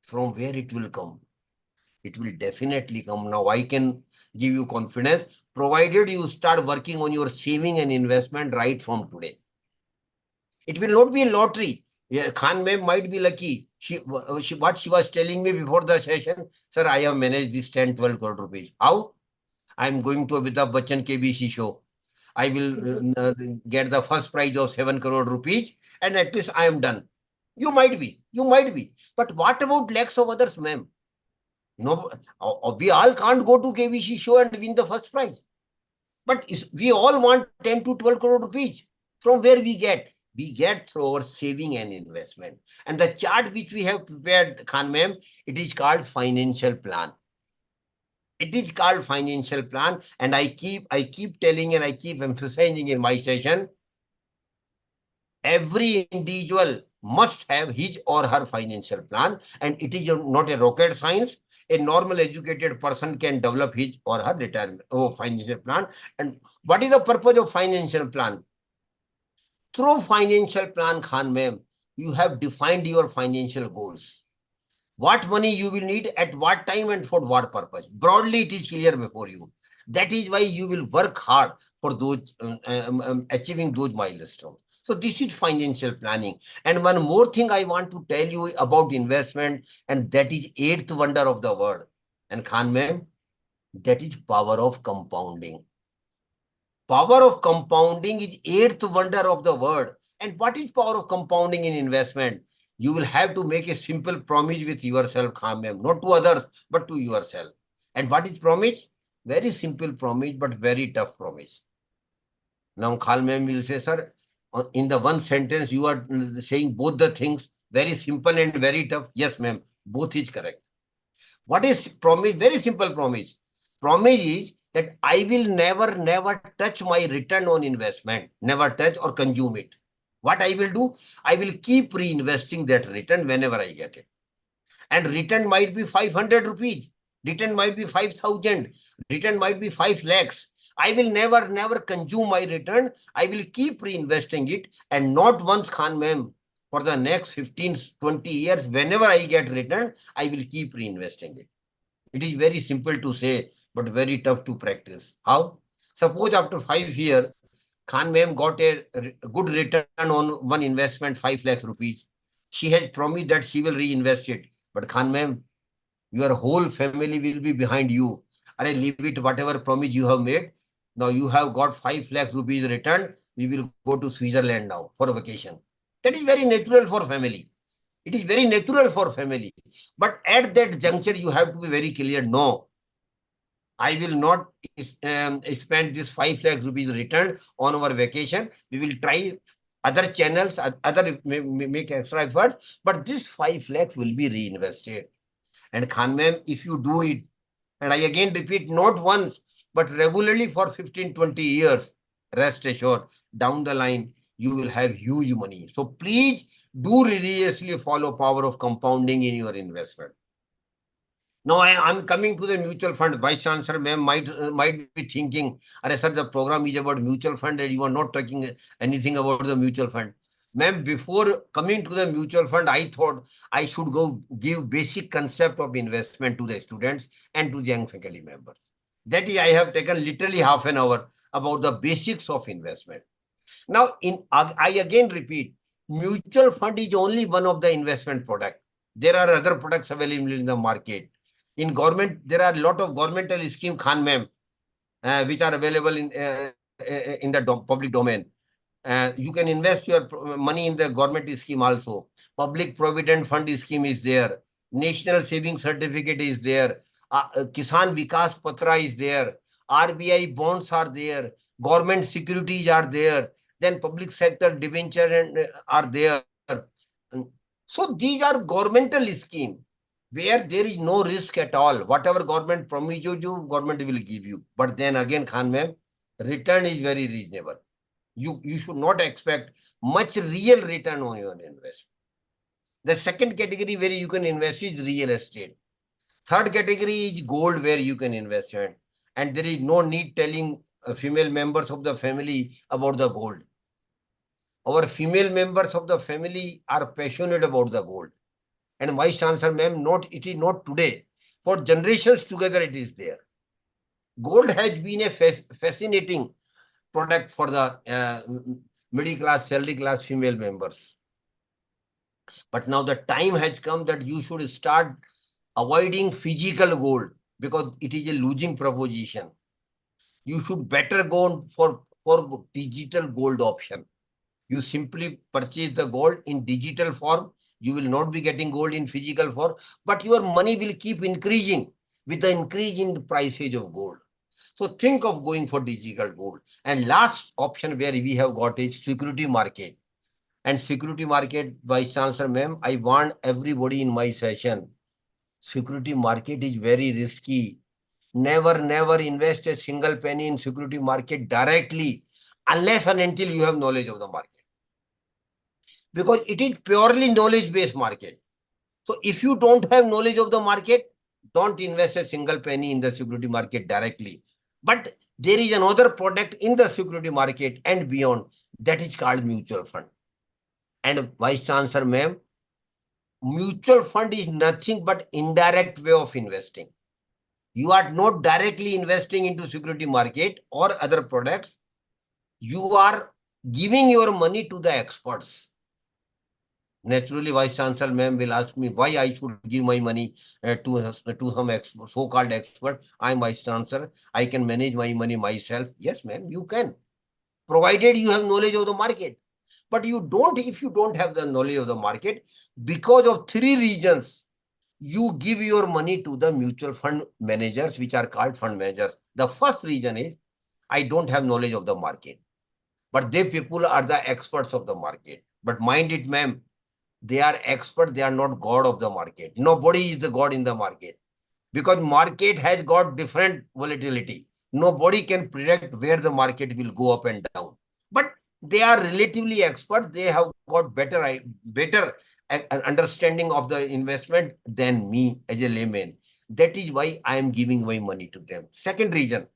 From where it will come? It will definitely come. Now, I can give you confidence, provided you start working on your saving and investment right from today. It will not be a lottery. Yeah, Khan ma'am might be lucky. What she was telling me before the session, sir, I have managed this 10, 12 crore rupees. How? I'm going to a Amitabh Bachchan KBC show. I will get the first prize of 7 crore rupees, and at least I am done. You might be. You might be. But what about lakhs of others, ma'am? No, we all can't go to KBC show and win the first prize. But we all want 10 to 12 crore rupees. From where we get? We get through our saving and investment. And the chart which we have prepared, Khan ma'am, it is called financial plan. It is called financial plan. And I keep telling and I keep emphasizing in my session, every individual must have his or her financial plan. And it is not a rocket science. A normal educated person can develop his or her retirement financial plan. And what is the purpose of financial plan? Through financial plan, Khan ma'am, you have defined your financial goals. What money you will need at what time and for what purpose. Broadly, it is clear before you. That is why you will work hard for those achieving those milestones. So this is financial planning. And one more thing I want to tell you about investment, and that is eighth wonder of the world. And Khan ma'am, that is power of compounding. Power of compounding is eighth wonder of the world. And what is power of compounding in investment? You will have to make a simple promise with yourself, Khamem, not to others, but to yourself. And what is promise? Very simple promise, but very tough promise. Now, Khalmem will say, sir, in the one sentence, you are saying both the things, very simple and very tough. Yes, ma'am, both is correct. What is promise? Very simple promise. Promise is that I will never touch my return on investment, never touch or consume it. What I will do? I will keep reinvesting that return whenever I get it. And return might be 500 rupees. Return might be 5,000. Return might be 5 lakhs. I will never consume my return. I will keep reinvesting it. And not once, Khan ma'am, for the next 15, 20 years, whenever I get return, I will keep reinvesting it. It is very simple to say, but very tough to practice. How? Suppose after 5 years, Khan ma'am got a good return on one investment, 5 lakhs rupees. She has promised that she will reinvest it. But Khan ma'am, your whole family will be behind you. And leave it, whatever promise you have made. Now you have got 5 lakhs rupees return. We will go to Switzerland now for a vacation. That is very natural for family. It is very natural for family. But at that juncture, you have to be very clear. No, I will not spend this 5 lakh rupees return on our vacation. We will try other channels, other make extra efforts, but this 5 lakhs will be reinvested. And Khan ma'am, if you do it, and I again repeat, not once, but regularly for 15, 20 years, rest assured, down the line, you will have huge money. So please do religiously follow power of compounding in your investment. Now I'm coming to the mutual fund. Vice Chancellor ma'am might be thinking, sir, the program is about mutual fund and you are not talking anything about the mutual fund. Ma'am, before coming to the mutual fund, I thought I should go give basic concept of investment to the students and to the young faculty members. That is, I have taken literally half an hour about the basics of investment. Now, I again repeat, mutual fund is only one of the investment product. There are other products available in the market. In government, there are a lot of governmental scheme, Khan ma'am, which are available in the public domain. You can invest your money in the government scheme also. Public Provident Fund scheme is there. National Saving Certificate is there. Kisan Vikas Patra is there. RBI bonds are there. Government securities are there. Then public sector debenture are there. So these are governmental scheme where there is no risk at all. Whatever government promises you, government will give you. But then again, Khan ma'am, return is very reasonable. You should not expect much real return on your investment. The second category where you can invest is real estate. Third category is gold, where you can invest in. And there is no need telling female members of the family about the gold. Our female members of the family are passionate about the gold. And Vice Chancellor, ma'am, it is not today. For generations together, it is there. Gold has been a fascinating product for the middle class, salary class female members. But now the time has come that you should start avoiding physical gold because it is a losing proposition. You should better go for digital gold option. You simply purchase the gold in digital form. You will not be getting gold in physical form, but your money will keep increasing with the increase in the prices of gold. So think of going for digital gold. And last option where we have got is security market. And security market, Vice Chancellor, ma'am, I want everybody in my session. Security market is very risky. Never invest a single penny in security market directly unless and until you have knowledge of the market. Because it is purely knowledge-based market. So if you don't have knowledge of the market, don't invest a single penny in the security market directly. But there is another product in the security market and beyond that is called mutual fund. And Vice Chancellor, ma'am, mutual fund is nothing but indirect way of investing. You are not directly investing into security market or other products. You are giving your money to the experts. Naturally, Vice Chancellor ma'am will ask me why I should give my money to some expert, so-called expert. I'm Vice Chancellor. I can manage my money myself. Yes, ma'am, you can, provided you have knowledge of the market. But you don't, if you don't have the knowledge of the market, because of three reasons, you give your money to the mutual fund managers, which are called fund managers. The first reason is, I don't have knowledge of the market. But they people are the experts of the market. But mind it, ma'am, they are expert, they are not god of the market. Nobody is the god in the market. Because market has got different volatility. Nobody can predict where the market will go up and down. But they are relatively expert. They have got better understanding of the investment than me as a layman. That is why I am giving my money to them. Second reason,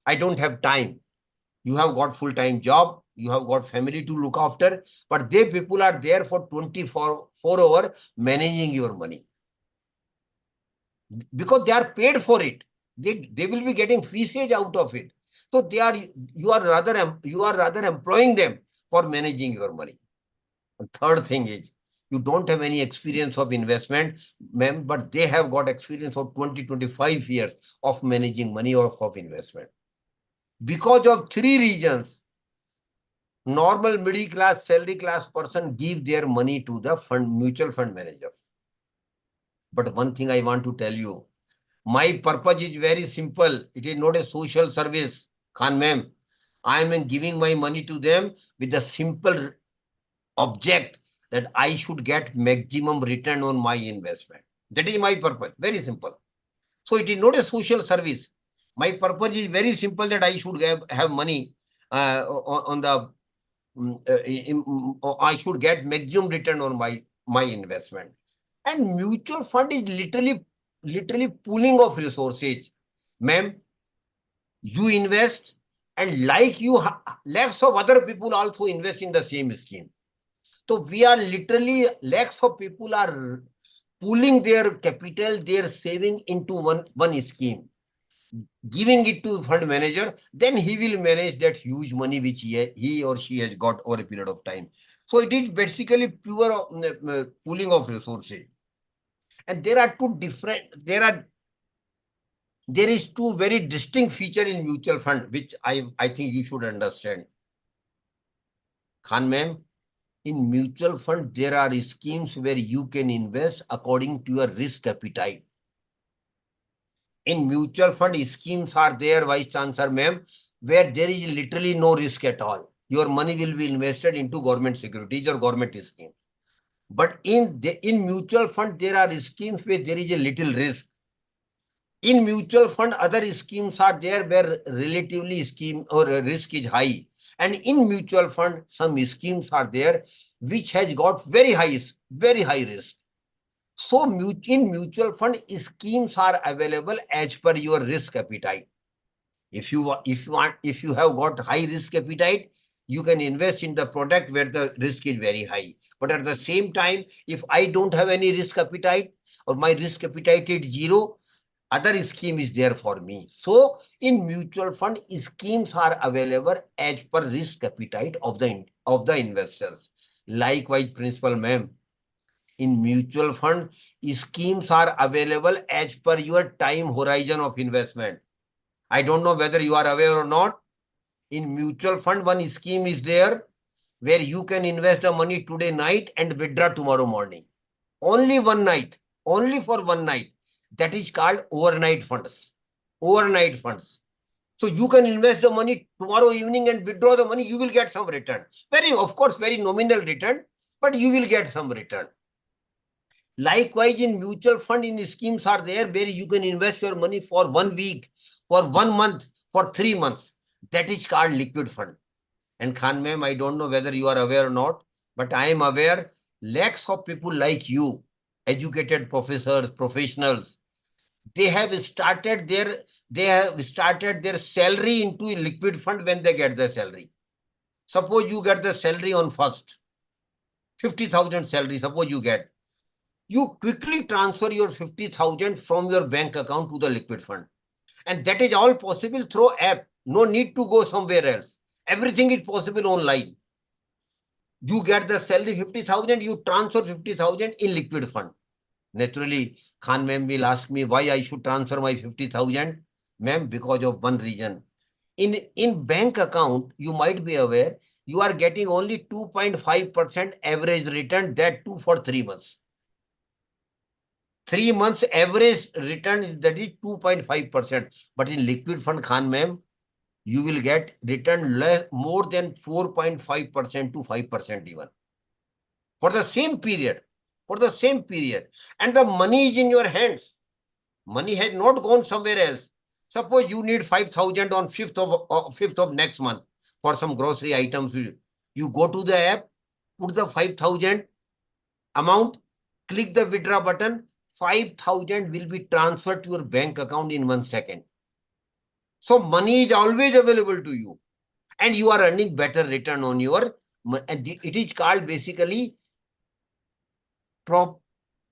I don't have time. You have got full-time job. You have got family to look after. But they people are there for 24 hours managing your money. Because they are paid for it. They will be getting fees out of it. So you are rather employing them for managing your money. And third thing is, you don't have any experience of investment, ma'am, but they have got experience of 20-25 years of managing money or of investment. Because of three reasons, normal middle class, salary class person give their money to the mutual fund manager. But one thing I want to tell you, my purpose is very simple. It is not a social service, Khan ma'am. I am giving my money to them with the simple object that I should get maximum return on my investment. That is my purpose. Very simple. So it is not a social service. My purpose is very simple, that I should have money on the I should get maximum return on my investment. And mutual fund is literally pooling of resources. Ma'am, you invest, and like you, lakhs of other people also invest in the same scheme. So we are literally, lakhs of people are pooling their capital, their saving into one scheme, giving it to fund manager, then he will manage that huge money which he or she has got over a period of time. So it is basically pure pooling of resources. And there are there is two very distinct feature in mutual fund, which I think you should understand. Khan ma'am, in mutual fund, there are schemes where you can invest according to your risk appetite. In mutual fund, schemes are there, Vice Chancellor ma'am, where there is literally no risk at all. Your money will be invested into government securities or government schemes. But in mutual fund, there are schemes where there is a little risk. In mutual fund, other schemes are there where relatively scheme or risk is high. And in mutual fund, some schemes are there which has got very high risk. So in mutual fund, schemes are available as per your risk appetite. If you have got high risk appetite, you can invest in the product where the risk is very high. But at the same time, if I don't have any risk appetite or my risk appetite is zero, other scheme is there for me. So in mutual fund, schemes are available as per risk appetite of the investors. Likewise, principal ma'am, in mutual fund, schemes are available as per your time horizon of investment. I don't know whether you are aware or not. In mutual fund, one scheme is there where you can invest the money today night and withdraw tomorrow morning. Only one night, only for one night. That is called overnight funds. Overnight funds. So you can invest the money tomorrow evening and withdraw the money, you will get some return. Very, of course, very nominal return, but you will get some return. Likewise, in mutual fund, in schemes are there where you can invest your money for 1 week, for 1 month, for 3 months. That is called liquid fund. And Khan ma'am, I don't know whether you are aware or not, but I am aware lakhs of people like you, educated professors, professionals, they have started their salary into a liquid fund when they get the salary. Suppose you get the salary on first, 50,000 salary, suppose you get. You quickly transfer your 50,000 from your bank account to the liquid fund. And that is all possible through app. No need to go somewhere else. Everything is possible online. You get the salary 50,000, you transfer 50,000 in liquid fund. Naturally, Khan ma'am will ask me why I should transfer my 50,000. Ma'am, because of one reason. In bank account, you might be aware, you are getting only 2.5% average return, that too for 3 months. 3 months average return, that is 2.5%. But in liquid fund, Khan ma'am, you will get return more than 4.5% to 5% even. For the same period. For the same period. And the money is in your hands. Money has not gone somewhere else. Suppose you need 5,000 on 5th of next month for some grocery items. You go to the app, put the 5,000 amount, click the withdraw button, 5,000 will be transferred to your bank account in 1 second. So money is always available to you and you are earning better return on your, and it is called basically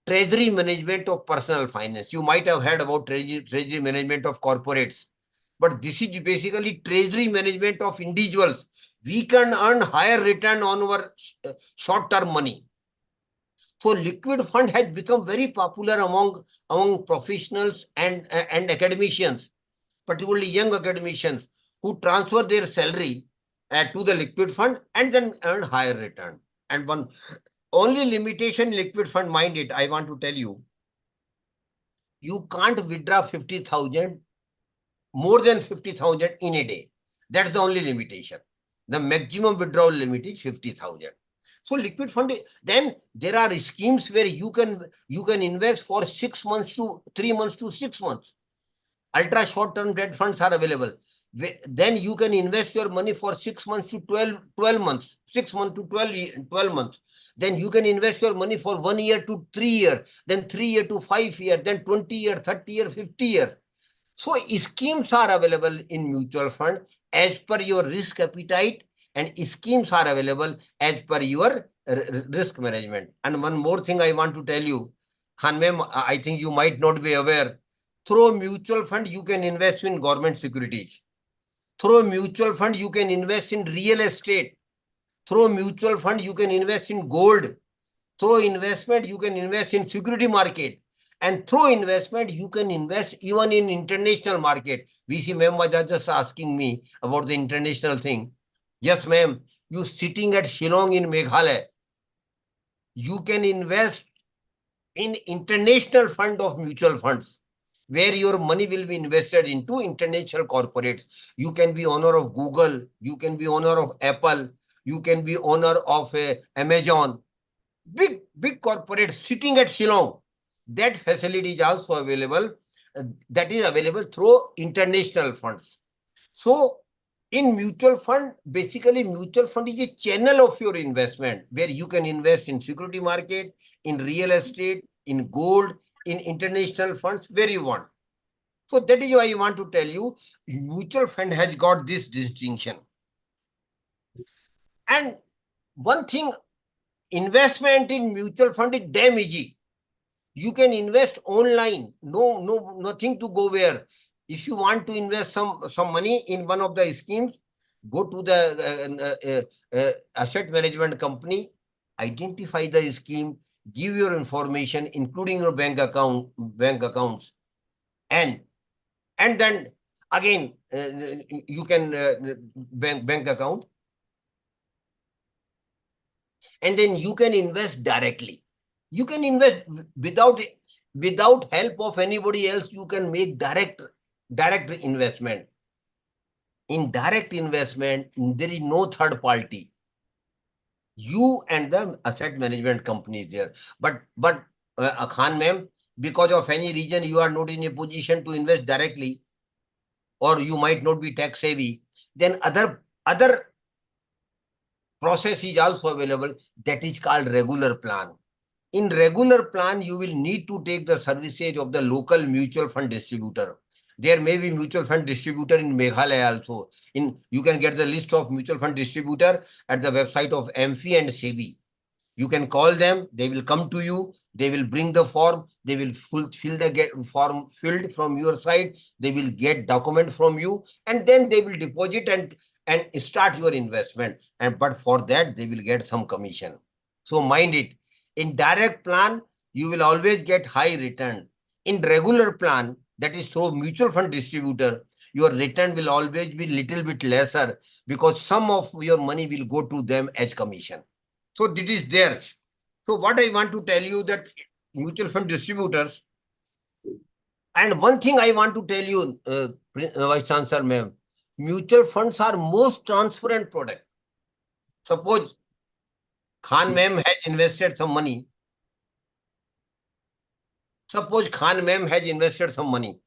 treasury management of personal finance. You might have heard about treasury management of corporates, but this is basically treasury management of individuals. We can earn higher return on our short-term money. So liquid fund has become very popular among professionals and academicians, particularly young academicians who transfer their salary to the liquid fund and then earn higher return. And one only limitation liquid fund, mind it, I want to tell you, you can't withdraw 50,000, more than 50,000 in a day. That's the only limitation. The maximum withdrawal limit is 50,000. So liquid fund, then there are schemes where you can invest for 6 months to 3 months to 6 months. Ultra short-term debt funds are available. Then you can invest your money for 6 months to 12 months, 6 months to 12 months. Then you can invest your money for 1 year to 3 years, then 3 year to 5 years, then 20 year, 30 year, 50 year. So schemes are available in mutual fund as per your risk appetite, and schemes are available as per your risk management. And one more thing I want to tell you, Khan ma'am, I think you might not be aware, through mutual fund, you can invest in government securities. Through mutual fund, you can invest in real estate. Through mutual fund, you can invest in gold. Through investment, you can invest in security market. And through investment, you can invest even in international market. VC ma'am was just asking me about the international thing. Yes, ma'am. You sitting at Shillong in Meghalaya, you can invest in international fund of mutual funds, where your money will be invested into international corporates. You can be owner of Google, you can be owner of Apple, you can be owner of Amazon, big corporate sitting at Shillong. That facility is also available. That is available through international funds. So in mutual fund, basically mutual fund is a channel of your investment where you can invest in security market, in real estate, in gold, in international funds, where you want. So that is why I want to tell you, mutual fund has got this distinction. And one thing, investment in mutual fund is damn easy. You can invest online, nothing to go where. If you want to invest some money in one of the schemes, go to the asset management company, identify the scheme, give your information, including your bank accounts, and then again you can bank account, and then you can invest directly. You can invest without help of anybody else. You can make direct investment. In direct investment, there is no third party. You and the asset management company is there. But Khan ma'am, because of any reason you are not in a position to invest directly, or you might not be tax savvy, then other process is also available. That is called regular plan. In regular plan, you will need to take the services of the local mutual fund distributor. There may be mutual fund distributor in Meghalaya also. You can get the list of mutual fund distributor at the website of Amfi and SEBI. You can call them, they will come to you, they will bring the form, they will fill the form filled from your side, they will get document from you, and then they will deposit and start your investment. But for that, they will get some commission. So mind it, in direct plan, you will always get high return. In regular plan, that is through mutual fund distributor, your return will always be little bit lesser, because some of your money will go to them as commission. So this is there. So what I want to tell you, that mutual fund distributors, and one thing I want to tell you, Vice Chancellor ma'am, mutual funds are most transparent product. Suppose Khan ma'am has invested some money. Suppose Khan ma'am has invested some money.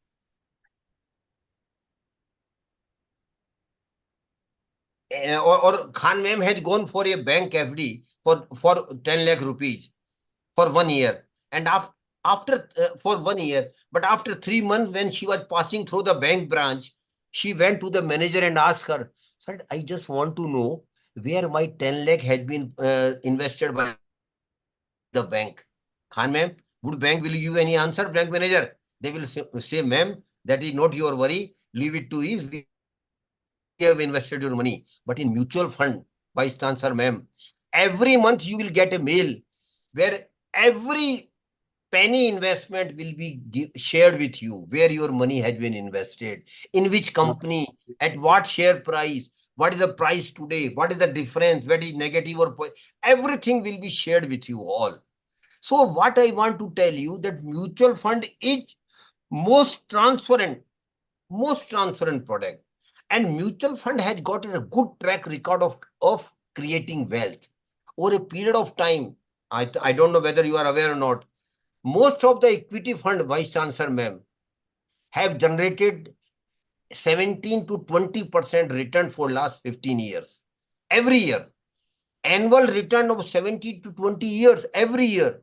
Or Khan ma'am has gone for a bank FD for 10 lakh rupees for 1 year. And after for 1 year, but after 3 months, when she was passing through the bank branch, she went to the manager and asked her, "Sir, I just want to know where my 10 lakh has been invested by the bank." Khan ma'am, would bank will give any answer? Bank manager, they will say, "Ma'am, that is not your worry. Leave it to ease. We have invested your money." But in mutual fund, Vice Chancellor ma'am, every month you will get a mail where every penny investment will be shared with you, where your money has been invested, in which company, at what share price, what is the price today, what is the difference, what is negative or everything will be shared with you all. So what I want to tell you, that mutual fund is most transparent product, and mutual fund has got a good track record of creating wealth over a period of time. I don't know whether you are aware or not. Most of the equity fund, Vice Chancellor ma'am, have generated 17 to 20% return for last 15 years. Every year. Annual return of 70 to 20 years every year.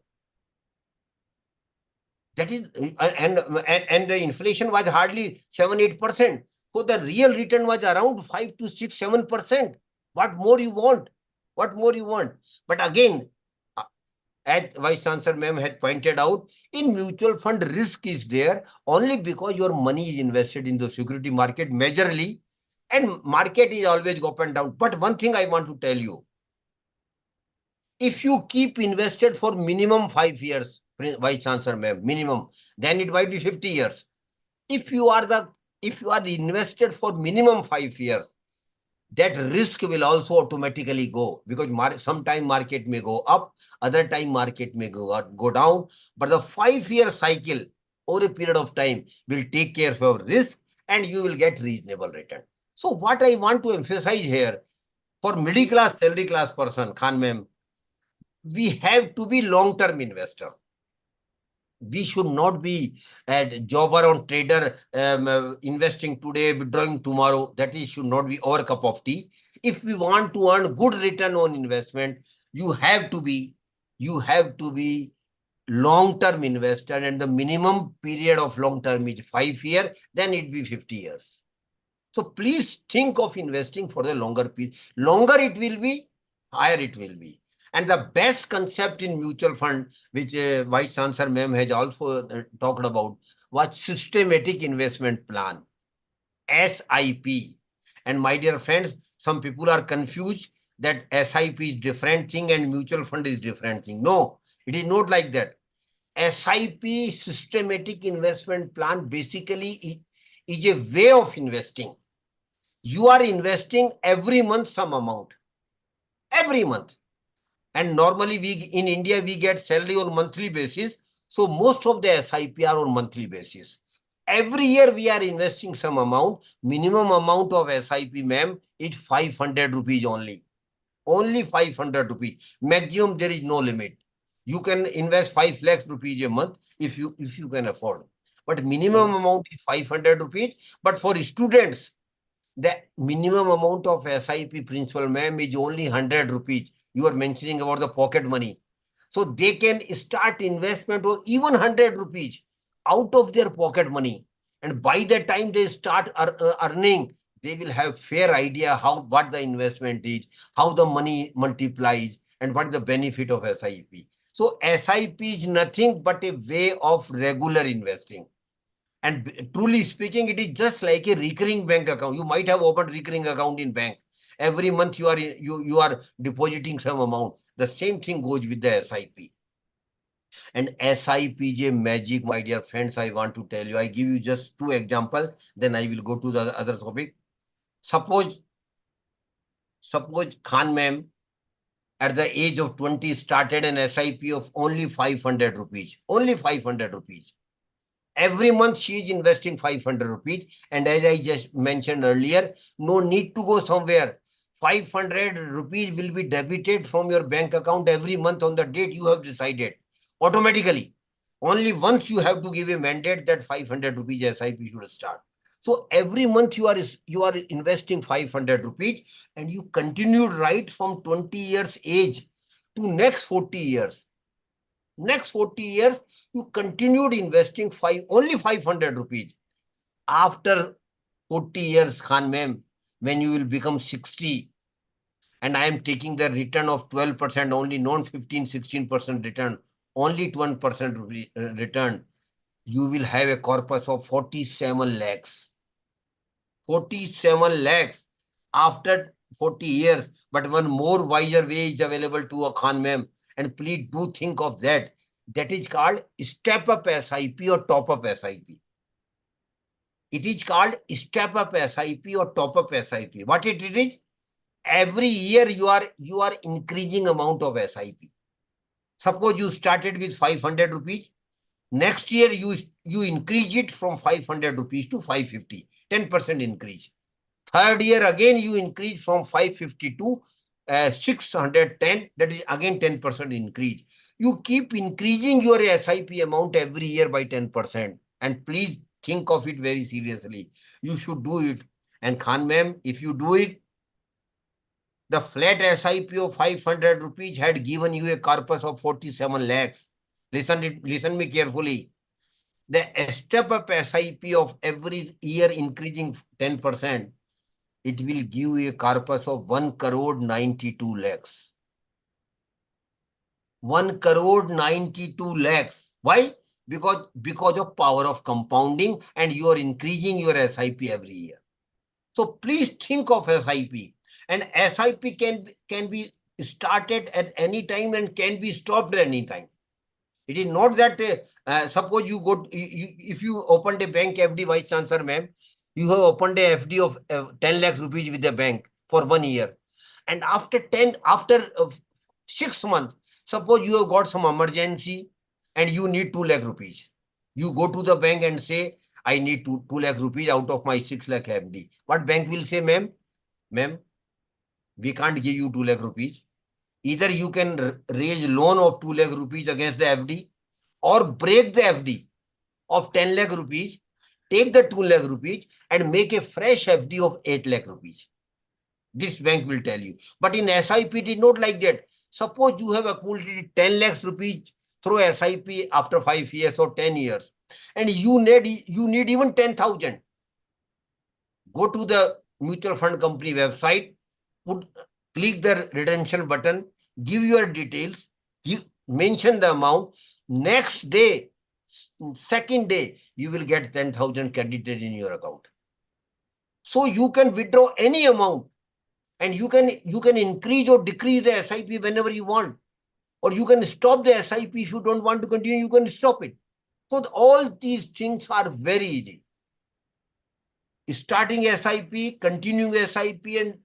That is, and the inflation was hardly 7-8%. So the real return was around 5 to 6, 7%. What more you want? What more you want? But again, as Vice Chancellor ma'am had pointed out, in mutual fund risk is there only because your money is invested in the security market majorly, and market is always go up and down. But one thing I want to tell you, if you keep invested for minimum 5 years, Vice Chancellor ma'am, minimum, then it might be 50 years. If you are invested for minimum 5 years, that risk will also automatically go, because sometime market may go up, other time market may go down, but the 5-year cycle over a period of time will take care of your risk, and you will get reasonable return. So what I want to emphasize here, for middle class, salary class person, Khan ma'am, we have to be long-term investor. We should not be a jobber or trader, investing today, withdrawing tomorrow. That should not be our cup of tea. If we want to earn good return on investment, you have to be long-term investor and the minimum period of long-term is 5 years, then it be 50 years. So please think of investing for the longer period. Longer it will be, higher it will be. And the best concept in mutual fund, which Vice Chancellor Ma'am has also talked about, was systematic investment plan, SIP. And my dear friends, some people are confused that SIP is different thing and mutual fund is different thing. No, it is not like that. SIP, systematic investment plan, basically is a way of investing. You are investing every month some amount, every month. And normally in India, we get salary on monthly basis. So most of the SIP are on monthly basis. Every year we are investing some amount. Minimum amount of SIP, ma'am, is 500 rupees only. Only 500 rupees. Maximum, there is no limit. You can invest 5 lakhs rupees a month if you can afford. But minimum amount is 500 rupees. But for students, the minimum amount of SIP principal, ma'am, is only 100 rupees. You are mentioning about the pocket money. So they can start investment or even 100 rupees out of their pocket money. And by the time they start earning, they will have fair idea what the investment is, how the money multiplies, and what is the benefit of SIP. So SIP is nothing but a way of regular investing. And truly speaking, it is just like a recurring bank account. You might have opened recurring account in bank. Every month you are depositing some amount. The same thing goes with the SIP. And SIP is a magic, my dear friends. I want to tell you. I give you just 2 examples. Then I will go to the other topic. Suppose Khan ma'am at the age of 20 started an SIP of only 500 rupees. Only 500 rupees. Every month she is investing 500 rupees. And as I just mentioned earlier, no need to go somewhere. 500 rupees will be debited from your bank account every month on the date you have decided. Automatically. Only once you have to give a mandate that 500 rupees SIP should start. So every month you are investing 500 rupees and you continue right from 20 years age to next 40 years. Next 40 years, you continued investing only 500 rupees. After 40 years, Khan ma'am, when you will become 60, and I am taking the return of 12%, only non-15, 16% return, only 1% return, you will have a corpus of 47 lakhs. 47 lakhs after 40 years. But one more wiser way is available to a Khan ma'am. And please do think of that. That is called step-up SIP or top-up SIP. It is called step-up SIP or top-up SIP. What it is? Every year you are increasing amount of SIP. Suppose you started with 500 rupees. Next year you increase it from 500 rupees to 550. 10% increase. Third year again you increase from 550 to 610. That is again 10% increase. You keep increasing your SIP amount every year by 10%. And please think of it very seriously. You should do it. And Khan ma'am, if you do it, the flat SIP of 500 rupees had given you a corpus of 47 lakhs. Listen me carefully. The step-up SIP of every year increasing 10%, it will give you a corpus of 1 crore 92 lakhs. 1 crore 92 lakhs. Why? Because of power of compounding and you are increasing your SIP every year. So please think of SIP. And SIP can be started at any time and can be stopped at any time. It is not that, suppose you go, if you opened a bank FD, Vice Chancellor ma'am, you have opened a FD of 10 lakhs rupees with the bank for 1 year. And after 6 months, suppose you have got some emergency and you need 2 lakh rupees. You go to the bank and say, I need 2 lakh rupees out of my 6 lakh FD. What bank will say, ma'am, we can't give you 2 lakh rupees. Either you can raise loan of 2 lakh rupees against the FD or break the FD of 10 lakh rupees, take the 2 lakh rupees and make a fresh FD of 8 lakh rupees. This bank will tell you. But in SIP, it is not like that. Suppose you have accumulated 10 lakhs rupees through SIP after 5 years or 10 years, and you need even 10,000. Go to the mutual fund company website, click the redemption button, give your details, mention the amount. Next day, second day, you will get 10,000 credited in your account. So you can withdraw any amount, and you can increase or decrease the SIP whenever you want, or you can stop the SIP if you don't want to continue. You can stop it. So all these things are very easy. Starting SIP, continuing SIP, and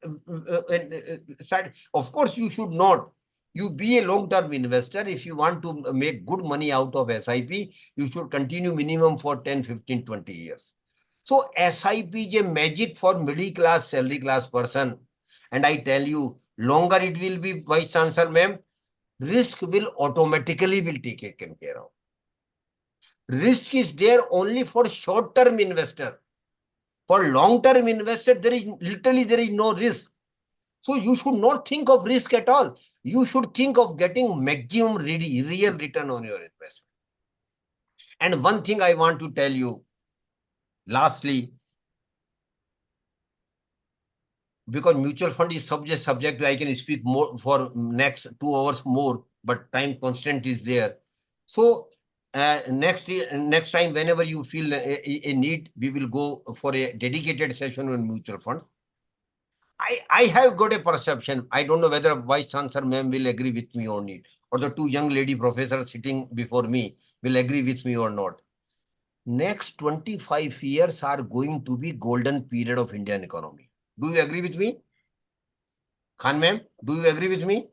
of course you should not. You be a long-term investor. If you want to make good money out of SIP, you should continue minimum for 10, 15, 20 years. So SIP is a magic for middle class, salary class person. And I tell you, longer it will be, Vice Chancellor ma'am, risk will automatically be taken care of. Risk is there only for short-term investor. For long-term investor, there is no risk. So you should not think of risk at all. You should think of getting maximum real return on your investment. And one thing I want to tell you, lastly, because mutual fund is subject, I can speak more for next 2 hours more, but time constant is there. So next time, whenever you feel a need, we will go for a dedicated session on mutual fund. I have got a perception. I don't know whether Vice Chancellor ma'am will agree with me or not, or the two young lady professors sitting before me will agree with me or not. Next 25 years are going to be golden period of Indian economy. Do you agree with me? Khan ma'am, do you agree with me?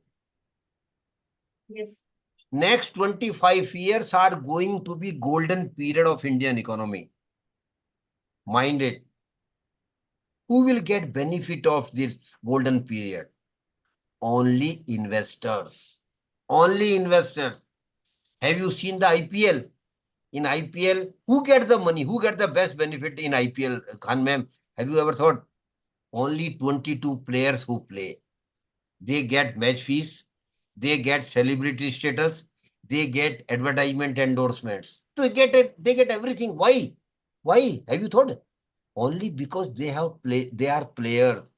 Yes. Next 25 years are going to be golden period of Indian economy. Mind it. Who will get benefit of this golden period? Only investors. Only investors. Have you seen the IPL? In IPL, who gets the money? Who gets the best benefit in IPL? Khan ma'am, have you ever thought? Only 22 players who play. They get match fees. They get celebrity status. They get advertisement endorsements. So they get everything. Why? Why? Have you thought? Only because they are players.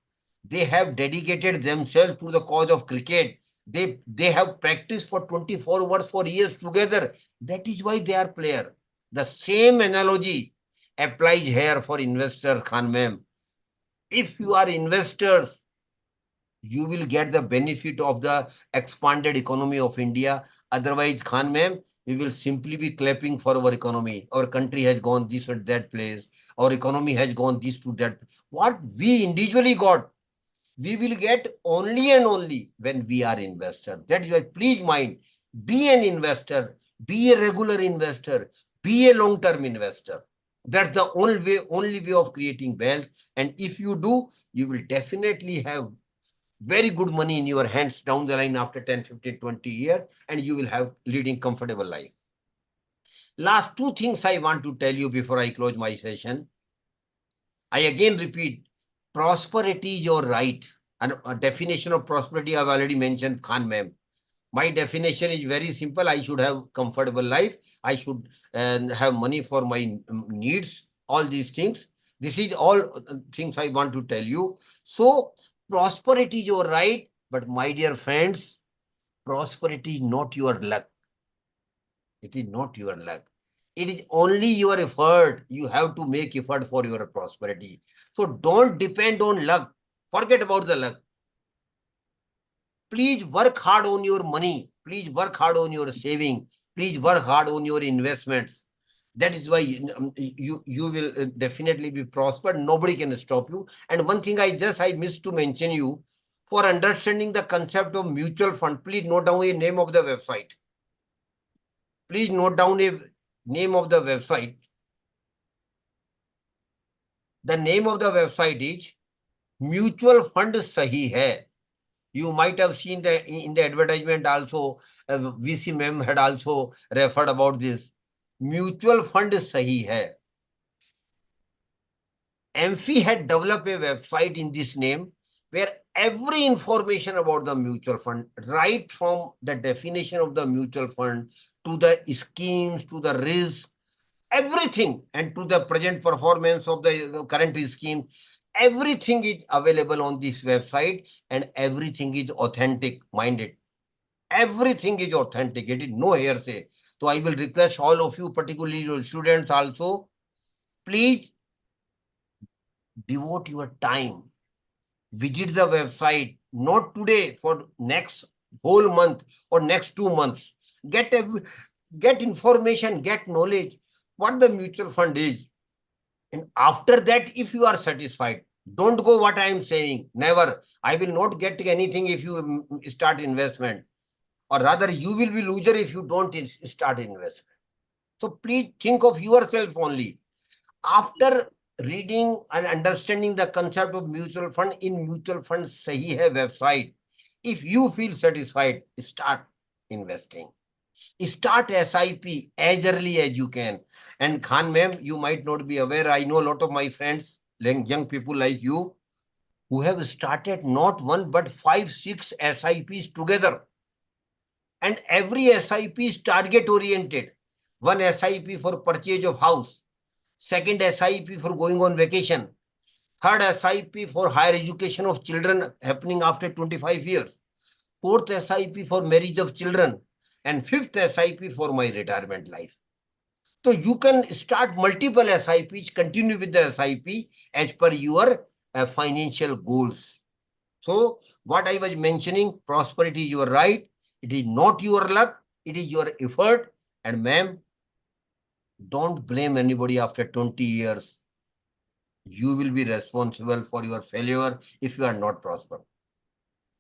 They have dedicated themselves to the cause of cricket. They have practiced for 24 hours for years together. That is why they are players. The same analogy applies here for investors, Khan ma'am. If you are investors, you will get the benefit of the expanded economy of India. Otherwise, Khan ma'am, we will simply be clapping for our economy. Our country has gone this or that place. Our economy has gone this to that. What we individually got, we will get only and only when we are investor. That is why, please mind, be an investor, be a regular investor, be a long-term investor. That's the only way of creating wealth. And if you do, you will definitely have very good money in your hands down the line after 10, 15, 20 years, and you will have leading comfortable life. Last two things I want to tell you before I close my session. I again repeat, prosperity is your right. And a definition of prosperity I've already mentioned, Khan ma'am. My definition is very simple. I should have comfortable life. I should have money for my needs, all these things. This is all things I want to tell you. So prosperity is your right, but my dear friends, prosperity is not your luck. It is not your luck. It is only your effort. You have to make effort for your prosperity. So don't depend on luck. Forget about the luck. Please work hard on your money. Please work hard on your saving. Please work hard on your investments. That is why you will definitely be prospered. Nobody can stop you. And one thing I missed to mention you, for understanding the concept of mutual fund, please note down a name of the website. Please note down a name of the website. The name of the website is Mutual Fund Sahi Hai. You might have seen in the advertisement also, VC ma'am had also referred about this. Mutual Fund Sahi Hai. Amfi had developed a website in this name. where every information about the mutual fund, right from the definition of the mutual fund to the schemes, to the risk, everything, and to the present performance of the current scheme, everything is available on this website, and everything is authentic. Mind it, everything is authentic. It is no hearsay. So I will request all of you, particularly your students also, please devote your time, visit the website, not today, for next whole month or next 2 months. Get get information, get knowledge what the mutual fund is. And after that, if you are satisfied, don't go what I am saying. Never. I will not get anything if you start investment, or rather you will be loser if you don't start investment. So please think of yourself only. After reading and understanding the concept of mutual fund, in mutual fund Sahi Hai website, if you feel satisfied, start investing. Start SIP as early as you can. And Khan ma'am, you might not be aware, I know a lot of my friends, young people like you, who have started not one but 5, 6 SIPs together. And every SIP is target oriented. One SIP for purchase of house, second SIP for going on vacation, third SIP for higher education of children happening after 25 years, fourth SIP for marriage of children, and fifth SIP for my retirement life. So you can start multiple SIPs, continue with the SIP as per your financial goals. So what I was mentioning, prosperity, you are right. It is not your luck, it is your effort. And ma'am, don't blame anybody after 20 years. You will be responsible for your failure if you are not prosper.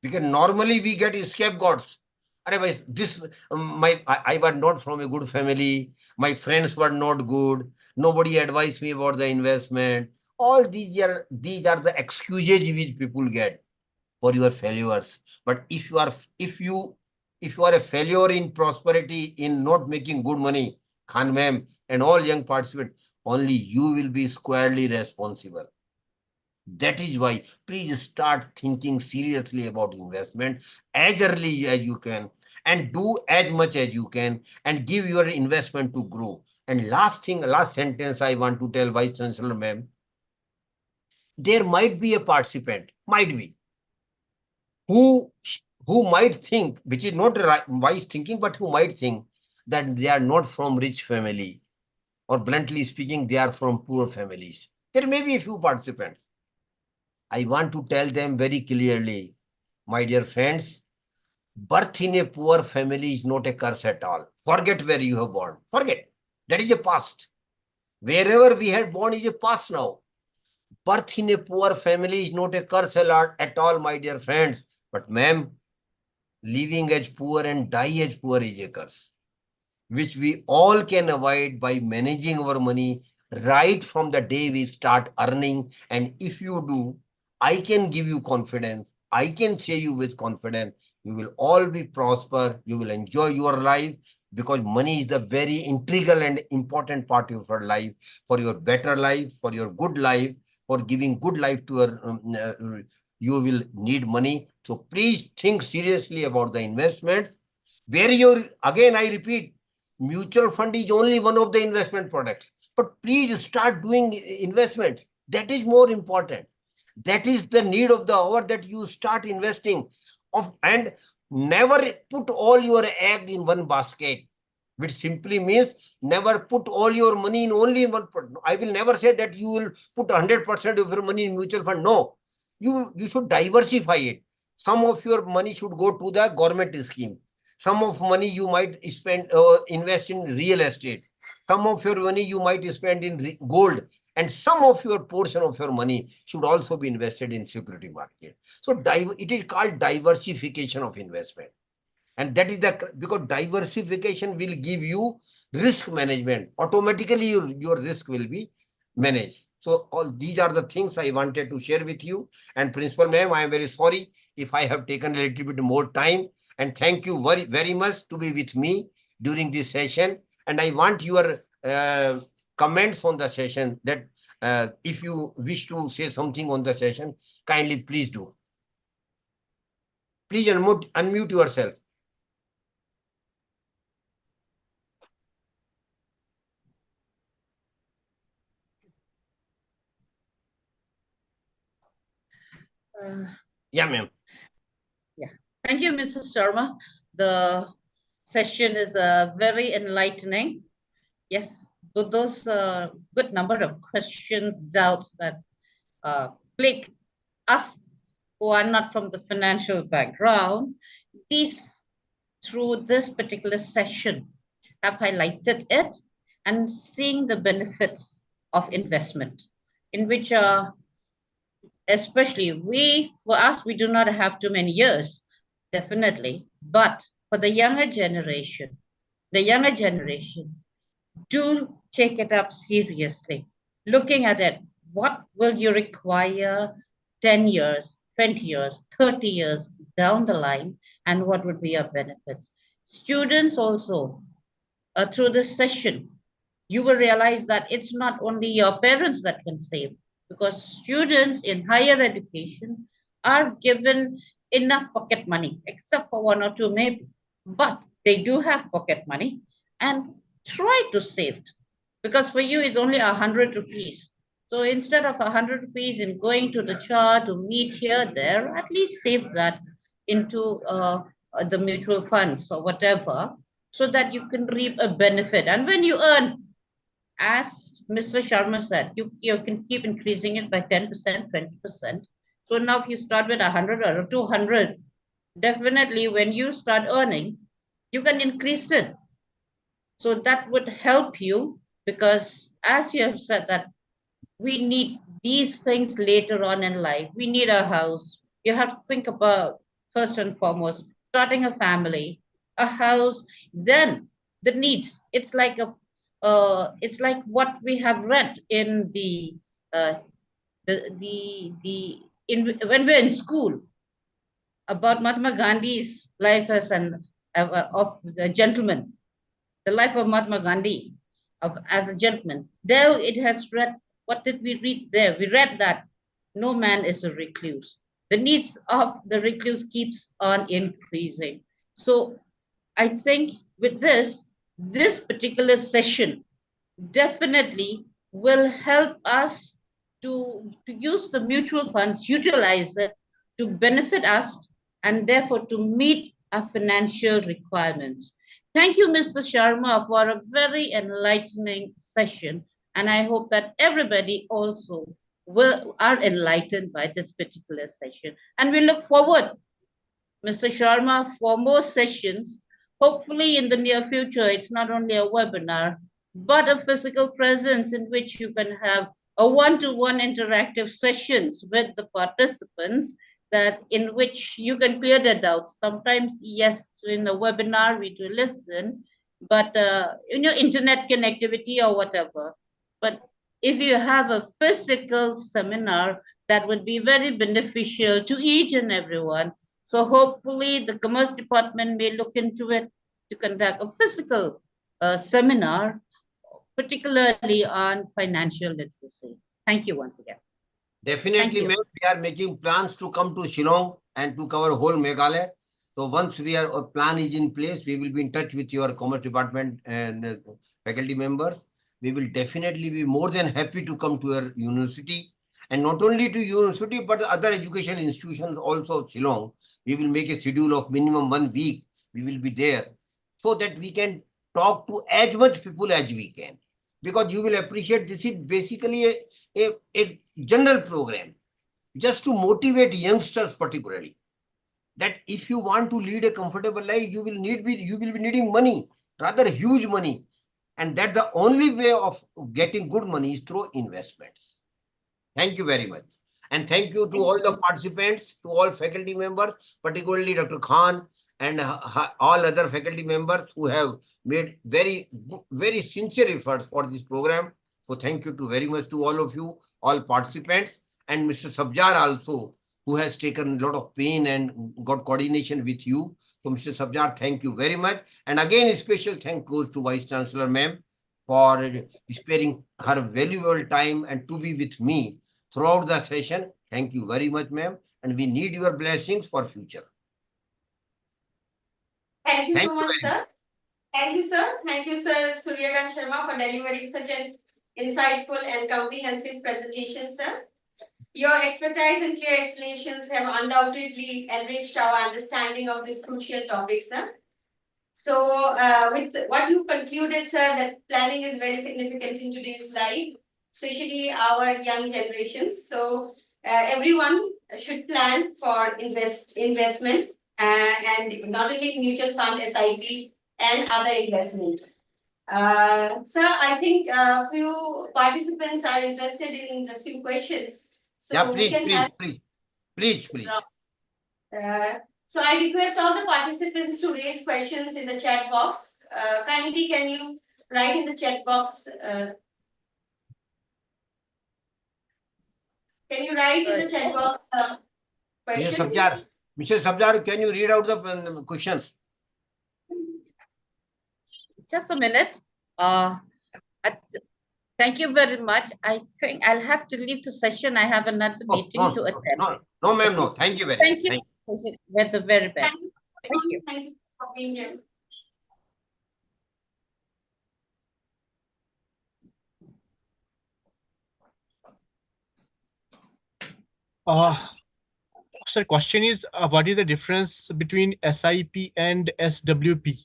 Because normally we get scapegoats. Otherwise, this I was not from a good family. My friends were not good. Nobody advised me about the investment. All these are the excuses which people get for your failures. But if you are a failure in prosperity, in not making good money, Khan ma'am and all young participants, only you will be squarely responsible. That is why please start thinking seriously about investment as early as you can, and do as much as you can, and give your investment to grow. And last thing, last sentence I want to tell Vice Chancellor ma'am, there might be a participant, might be, who who might think, which is not right, wise thinking, but who might think that they are not from rich family, or bluntly speaking, they are from poor families. There may be a few participants. I want to tell them very clearly, my dear friends, birth in a poor family is not a curse at all. Forget where you have born. Forget. That is a past. Wherever we had born is a past now. Birth in a poor family is not a curse at all, my dear friends. But ma'am, living as poor and die as poor is a curse, which we all can avoid by managing our money right from the day we start earning. And if you do, I can give you confidence. I can say you with confidence, you will all be prosper. You will enjoy your life, because money is the very integral and important part of your life, for your better life, for your good life, for giving good life to you will need money. So please think seriously about the investments. Where you're, again, I repeat, mutual fund is only one of the investment products. But please start doing investments. That is more important. That is the need of the hour, that you start investing of, and never put all your egg in one basket, which simply means never put all your money in only in one product. I will never say that you will put 100% of your money in mutual fund. No, you should diversify it. Some of your money should go to the government scheme. Some of money you might spend, invest in real estate. Some of your money you might spend in gold, and some of your portion of your money should also be invested in security market. So it is called diversification of investment. And that is because diversification will give you risk management. Automatically your risk will be managed. So all these are the things I wanted to share with you. And Principal ma'am, I am very sorry if I have taken a little bit more time. And thank you very, very much to be with me during this session. And I want your comments on the session, that if you wish to say something on the session, kindly please do. Please unmute yourself. Yeah, ma'am. Yeah. Thank you, Mrs. Sharma. The session is very enlightening. Yes, with those good number of questions, doubts that plague us who are not from the financial background, these through this particular session have highlighted it and seeing the benefits of investment in which especially for us, we do not have too many years, definitely. But for the younger generation, do take it up seriously. Looking at it, what will you require 10 years, 20 years, 30 years down the line, and what would be your benefits? Students also, through this session, you will realize that it's not only your parents that can save, because students in higher education are given enough pocket money, except for one or two maybe, but they do have pocket money and try to save, because for you it's only 100 rupees. So instead of 100 rupees in going to the char to meet here, there, at least save that into the mutual funds or whatever, so that you can reap a benefit. And when you earn, as Mr. Sharma said, you can keep increasing it by 10%, 20%. So now if you start with 100 or 200, definitely when you start earning, you can increase it. So that would help you, because as you have said that we need these things later on in life. We need a house. You have to think about, first and foremost, starting a family, a house, then the needs. It's like what we have read in uh, the in when we're in school about Mahatma Gandhi's life as an of the gentleman, the life of Mahatma Gandhi as a gentleman. There it has read, what did we read there? We read that no man is a recluse. The needs of the recluse keeps on increasing. So I think with this particular session definitely will help us to use the mutual funds, utilize it to benefit us and therefore to meet our financial requirements. Thank you, Mr. Sharma, for a very enlightening session. And I hope that everybody also are enlightened by this particular session. And we look forward, Mr. Sharma, for more sessions. Hopefully, in the near future, it's not only a webinar, but a physical presence in which you can have a one-to-one interactive sessions with the participants, that in which you can clear their doubts. Sometimes, yes, in a webinar, we do listen, but internet connectivity or whatever. But if you have a physical seminar, that would be very beneficial to each and everyone. So hopefully the Commerce Department may look into it to conduct a physical seminar, particularly on financial literacy. Thank you once again. Definitely, ma'am. We are making plans to come to Shillong and to cover whole Meghalaya. So once our plan is in place, we will be in touch with your Commerce Department and faculty members. We will definitely be more than happy to come to your university. And not only to university, but other education institutions also of Shillong. We will make a schedule of minimum 1 week. We will be there so that we can talk to as much people as we can. Because you will appreciate this is basically a general program just to motivate youngsters particularly, that if you want to lead a comfortable life, you will be needing money, rather huge money, and that the only way of getting good money is through investments. Thank you very much, and thank you to all the participants, to all faculty members, particularly Dr. Khan and all other faculty members who have made very sincere efforts for this program. So thank you very much to all of you, all participants, and Mr. Sabjar also, who has taken a lot of pain and got coordination with you. So Mr. Sabjar, thank you very much. And again, a special thank goes to Vice Chancellor ma'am for sparing her valuable time and to be with me throughout the session. Thank you very much, ma'am. And we need your blessings for future. Thank you Thank so you much, very much. sir. Thank you, sir. Thank you, sir Suryakant Sharma, for delivering such an insightful and comprehensive presentation, sir. Your expertise and clear explanations have undoubtedly enriched our understanding of this crucial topic, sir. So, with what you concluded, sir, that planning is very significant in today's life, especially our young generations. So, everyone should plan for investment and not only mutual fund, SIP, and other investment. Sir, I think a few participants are interested in a few questions. Yeah, So we please, can please, have please, please, this please. round. So I request all the participants to raise questions in the chat box. Kindly, can you write in the chat box? Can you write in the chat box Mr. questions? Sabjar, Mr. Sabjar, can you read out the questions? Just a minute. Thank you very much. I think I'll have to leave the session. I have another Oh, meeting to no, attend. no, no, ma'am, Okay? no. Thank you very much. Thank you. You're the very Thank best. you. Thank you. Thank you for being here. Uh, so question is, what is the difference between SIP and SWP?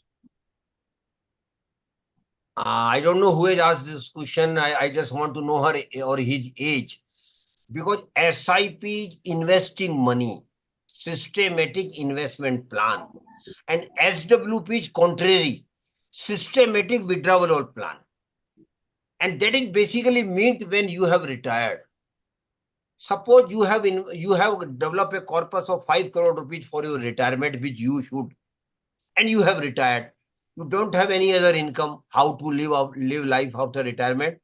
I don't know who has asked this question. I just want to know her or his age. Because SIP is investing money, systematic investment plan. And SWP is contrary, systematic withdrawal plan. And that is basically meant when you have retired. Suppose you have developed a corpus of 5 crore rupees for your retirement, which you should, and you have retired. You don't have any other income. How to live life after retirement?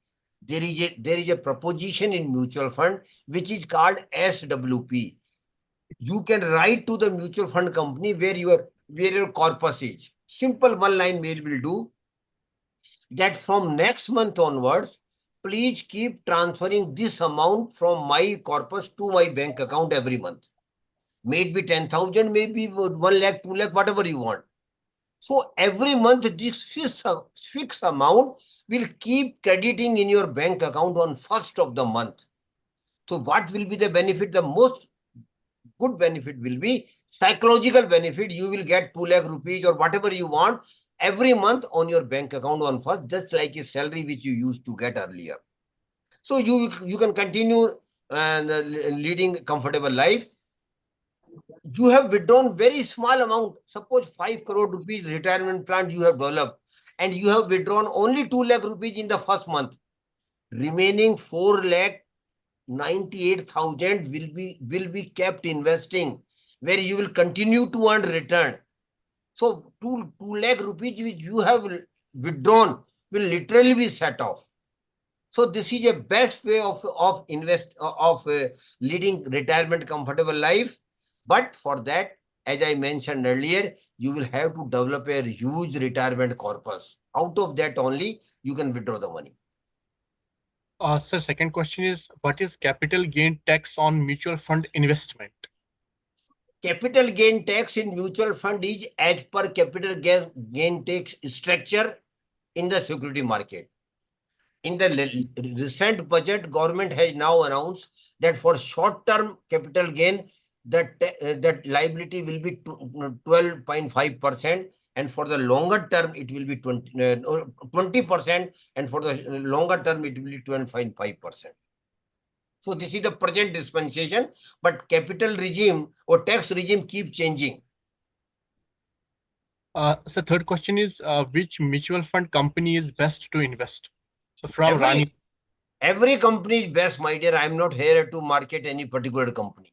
There is a proposition in mutual fund which is called SWP. You can write to the mutual fund company where your corpus is. Simple one line mail will do that from next month onwards, please keep transferring this amount from my corpus to my bank account every month. Maybe 10,000, maybe 1 lakh, 2 lakh, whatever you want. So every month, this fixed amount will keep crediting in your bank account on 1st of the month. So what will be the benefit? The most good benefit will be psychological benefit. You will get 2 lakh rupees or whatever you want every month on your bank account on 1st, just like a salary which you used to get earlier. So you can continue and leading comfortable life. You have withdrawn very small amount. Suppose 5 crore rupees retirement plan you have developed and you have withdrawn only 2 lakh rupees in the first month. Remaining 4 lakh 98,000 will be kept investing where you will continue to earn return. So 2 lakh rupees which you have withdrawn will literally be set off. So this is a best way of leading retirement comfortable life. But for that, as I mentioned earlier, you will have to develop a huge retirement corpus. Out of that only, you can withdraw the money. Sir, second question is, what is capital gain tax on mutual fund investment? Capital gain tax in mutual fund is as per capital gain tax structure in the security market. In the recent budget, government has now announced that for short-term capital gain, that liability will be 12.5%, and for the longer term, it will be 20%, and for the longer term, it will be 12.5%. So this is the present dispensation, but capital regime or tax regime keep changing. So third question is, which mutual fund company is best to invest? So from Rani. Every company is best, my dear. I am not here to market any particular company.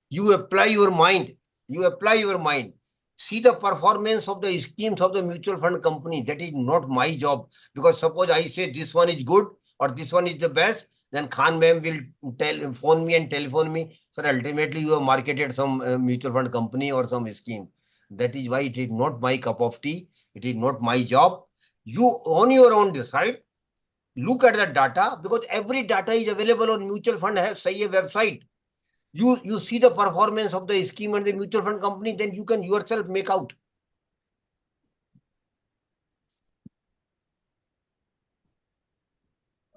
You apply your mind. You apply your mind. See the performance of the schemes of the mutual fund company. That is not my job. Because suppose I say this one is good or this one is the best, then Khan ma'am will phone me and telephone me. So ultimately you have marketed some mutual fund company or some scheme. That is why it is not my cup of tea. It is not my job. You on your own decide. Look at the data because every data is available on mutual fund have say a website. You see the performance of the scheme and the mutual fund company, then you can yourself make out.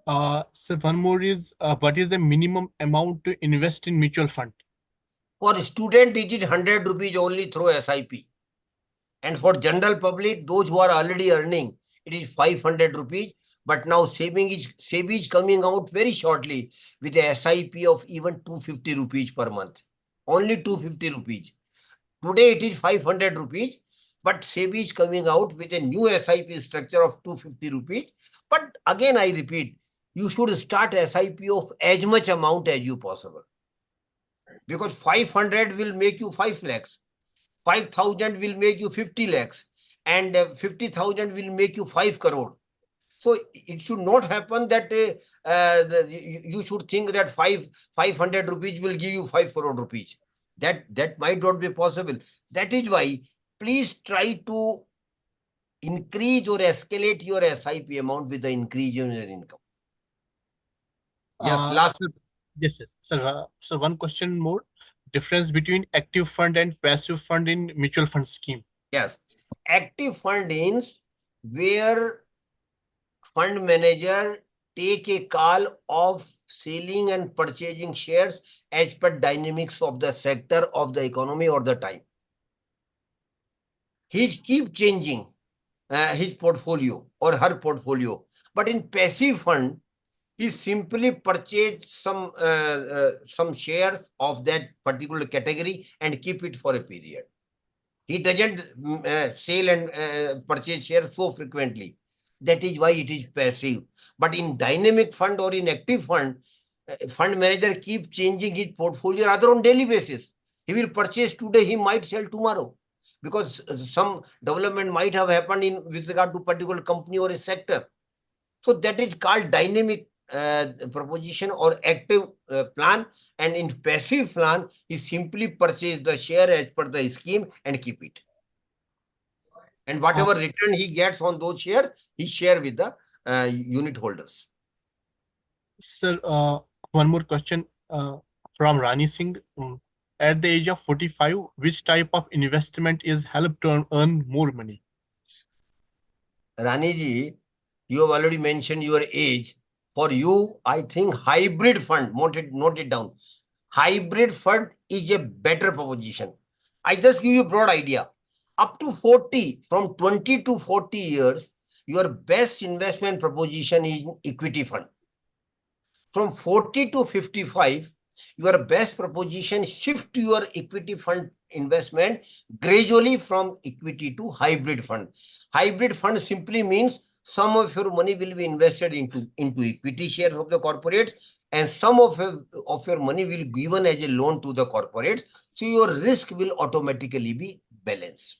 So one more is what is the minimum amount to invest in mutual fund? For student, it is 100 rupees only through SIP. And for general public, those who are already earning, it is 500 rupees. But now SEBI is coming out very shortly with a SIP of even 250 rupees per month. Only 250 rupees. Today it is 500 rupees, but SEBI is coming out with a new SIP structure of 250 rupees. But again, I repeat, you should start SIP of as much amount as you possible. Because 500 will make you 5 lakhs. 5,000 will make you 50 lakhs. And 50,000 will make you 5 crore. So it should not happen that you should think that 500 rupees will give you 5 crore rupees. That might not be possible. That is why please try to increase or escalate your SIP amount with the increase in your income. Yes, last. Yes. So one question more. Difference between active fund and passive fund in mutual fund scheme. Yes. Active fund is where fund manager take a call of selling and purchasing shares as per dynamics of the sector, of the economy, or the time. He keep changing his portfolio or her portfolio. But in passive fund, he simply purchase some shares of that particular category and keep it for a period. He doesn't sell and purchase shares so frequently. That is why it is passive. But in dynamic fund or in active fund, fund manager keep changing his portfolio rather on daily basis. He will purchase today, he might sell tomorrow, because some development might have happened in with regard to particular company or a sector. So that is called dynamic proposition or active plan. And in passive plan, he simply purchase the share as per the scheme and keep it. And whatever return he gets on those shares, he share with the unit holders. Sir, one more question from Rani Singh. At the age of 45, which type of investment is helped to earn more money? Rani ji, you have already mentioned your age. For you, I think hybrid fund, note it down. Hybrid fund is a better proposition. I just give you a broad idea. Up to 40, from 20 to 40 years, your best investment proposition is equity fund. From 40 to 55, your best proposition shift your equity fund investment gradually from equity to hybrid fund. Hybrid fund simply means some of your money will be invested into equity shares of the corporate, and some of your money will be given as a loan to the corporate. So your risk will automatically be balanced.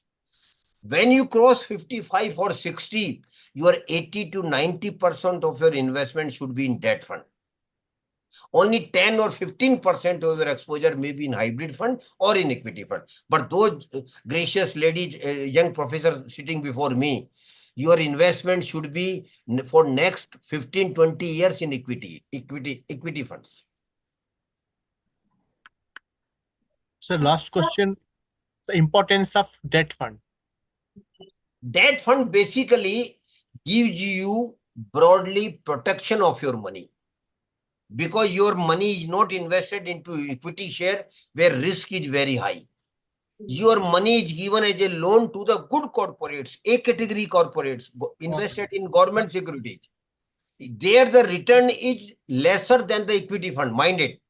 When you cross 55 or 60, your 80 to 90% of your investment should be in debt fund. Only 10 or 15% of your exposure may be in hybrid fund or in equity fund. But those gracious ladies, young professors sitting before me, your investment should be for next 15-20 years in equity funds. So last question, the importance of debt fund. Debt fund basically gives you broadly protection of your money, because your money is not invested into equity share where risk is very high. Your money is given as a loan to the good corporates, A category corporates, invested in government securities. There the return is lesser than the equity fund, mind it,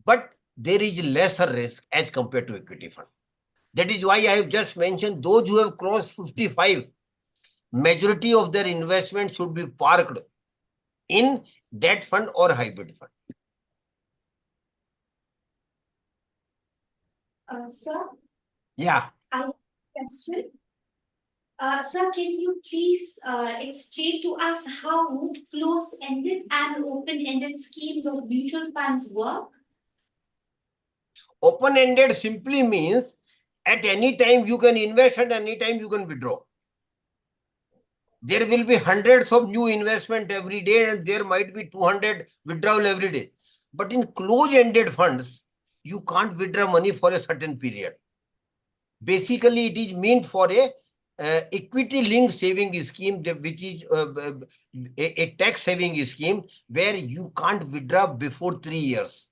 but there is lesser risk as compared to equity fund. That is why I have just mentioned those who have crossed 55, majority of their investment should be parked in debt fund or hybrid fund. Sir, Yeah. I have a question. Sir, can you please explain to us how close-ended and open-ended schemes of mutual funds work? Open-ended simply means at any time you can invest, at any time you can withdraw. There will be hundreds of new investment every day, and there might be 200 withdrawal every day. But in close-ended funds, you can't withdraw money for a certain period. Basically, it is meant for a equity linked saving scheme, which is a tax saving scheme where you can't withdraw before 3 years.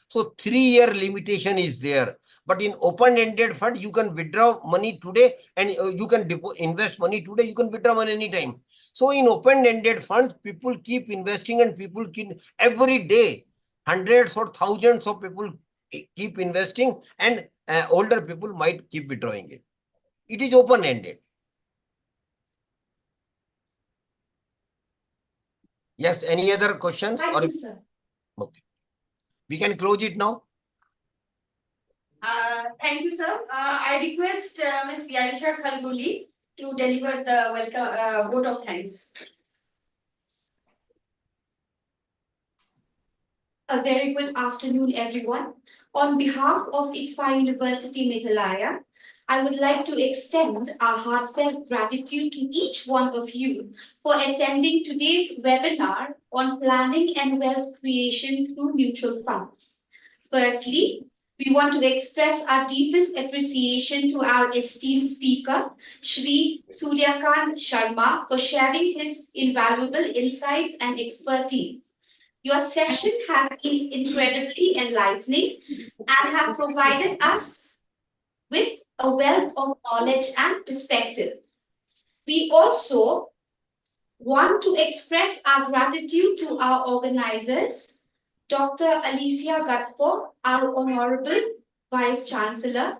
So 3-year limitation is there. But in open-ended fund, you can withdraw money today and you can invest money today, you can withdraw money anytime. So in open-ended funds, people keep investing and people keep every day, hundreds or thousands of people keep investing, and older people might keep withdrawing it. It is open-ended. Yes, any other questions? Thank you, sir. Okay. We can close it now. Thank you, sir. I request Ms. Yarisha Khalbuli to deliver the welcome vote of thanks. A very good afternoon, everyone. On behalf of Icfai University Meghalaya, I would like to extend our heartfelt gratitude to each one of you for attending today's webinar on planning and wealth creation through mutual funds. Firstly, we want to express our deepest appreciation to our esteemed speaker, Shri Suryakant Sharma, for sharing his invaluable insights and expertise. Your session has been incredibly enlightening and have provided us with a wealth of knowledge and perspective. We also want to express our gratitude to our organizers, Dr. Alicia Gatpo, our Honorable Vice Chancellor,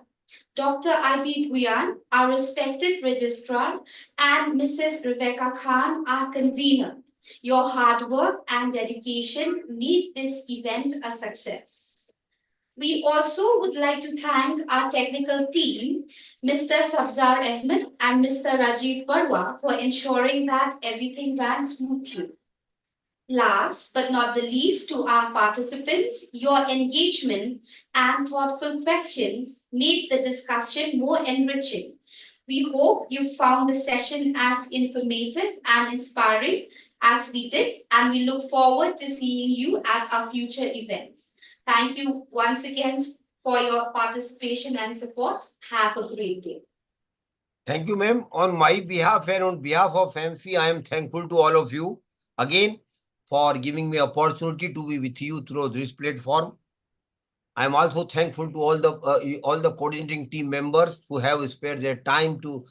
Dr. I.B. Guyan, our respected Registrar, and Mrs. Rebecca Khan, our convener. Your hard work and dedication made this event a success. We also would like to thank our technical team, Mr. Sabzar Ahmed and Mr. Rajiv Barwa, for ensuring that everything ran smoothly. Last but not the least, to our participants, your engagement and thoughtful questions made the discussion more enriching. We hope you found the session as informative and inspiring as we did, and we look forward to seeing you at our future events. Thank you once again for your participation and support. Have a great day. Thank you, ma'am. On my behalf and on behalf of Amfi, I am thankful to all of you again for giving me opportunity to be with you through this platform. I am also thankful to all the coordinating team members who have spared their time to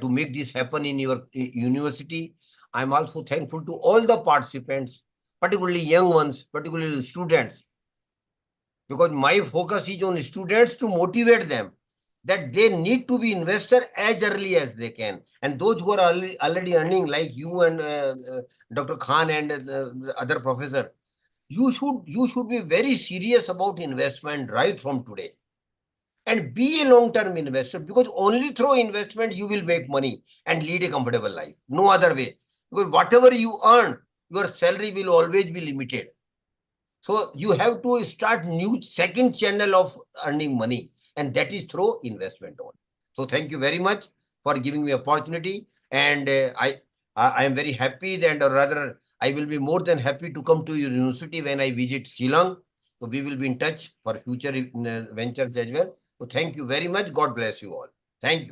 make this happen in your university. I am also thankful to all the participants, particularly young ones, particularly students, because my focus is on students to motivate them that they need to be investor as early as they can. And those who are already earning, like you and Dr. Khan and the other professor, you should be very serious about investment right from today. And be a long-term investor, because only through investment you will make money and lead a comfortable life. No other way. Because whatever you earn, your salary will always be limited. So you have to start new second channel of earning money, and that is through investment only. So thank you very much for giving me opportunity, and I am very happy, and or rather I will be more than happy to come to your university when I visit Shillong. So we will be in touch for future ventures as well. So thank you very much. God bless you all. Thank you.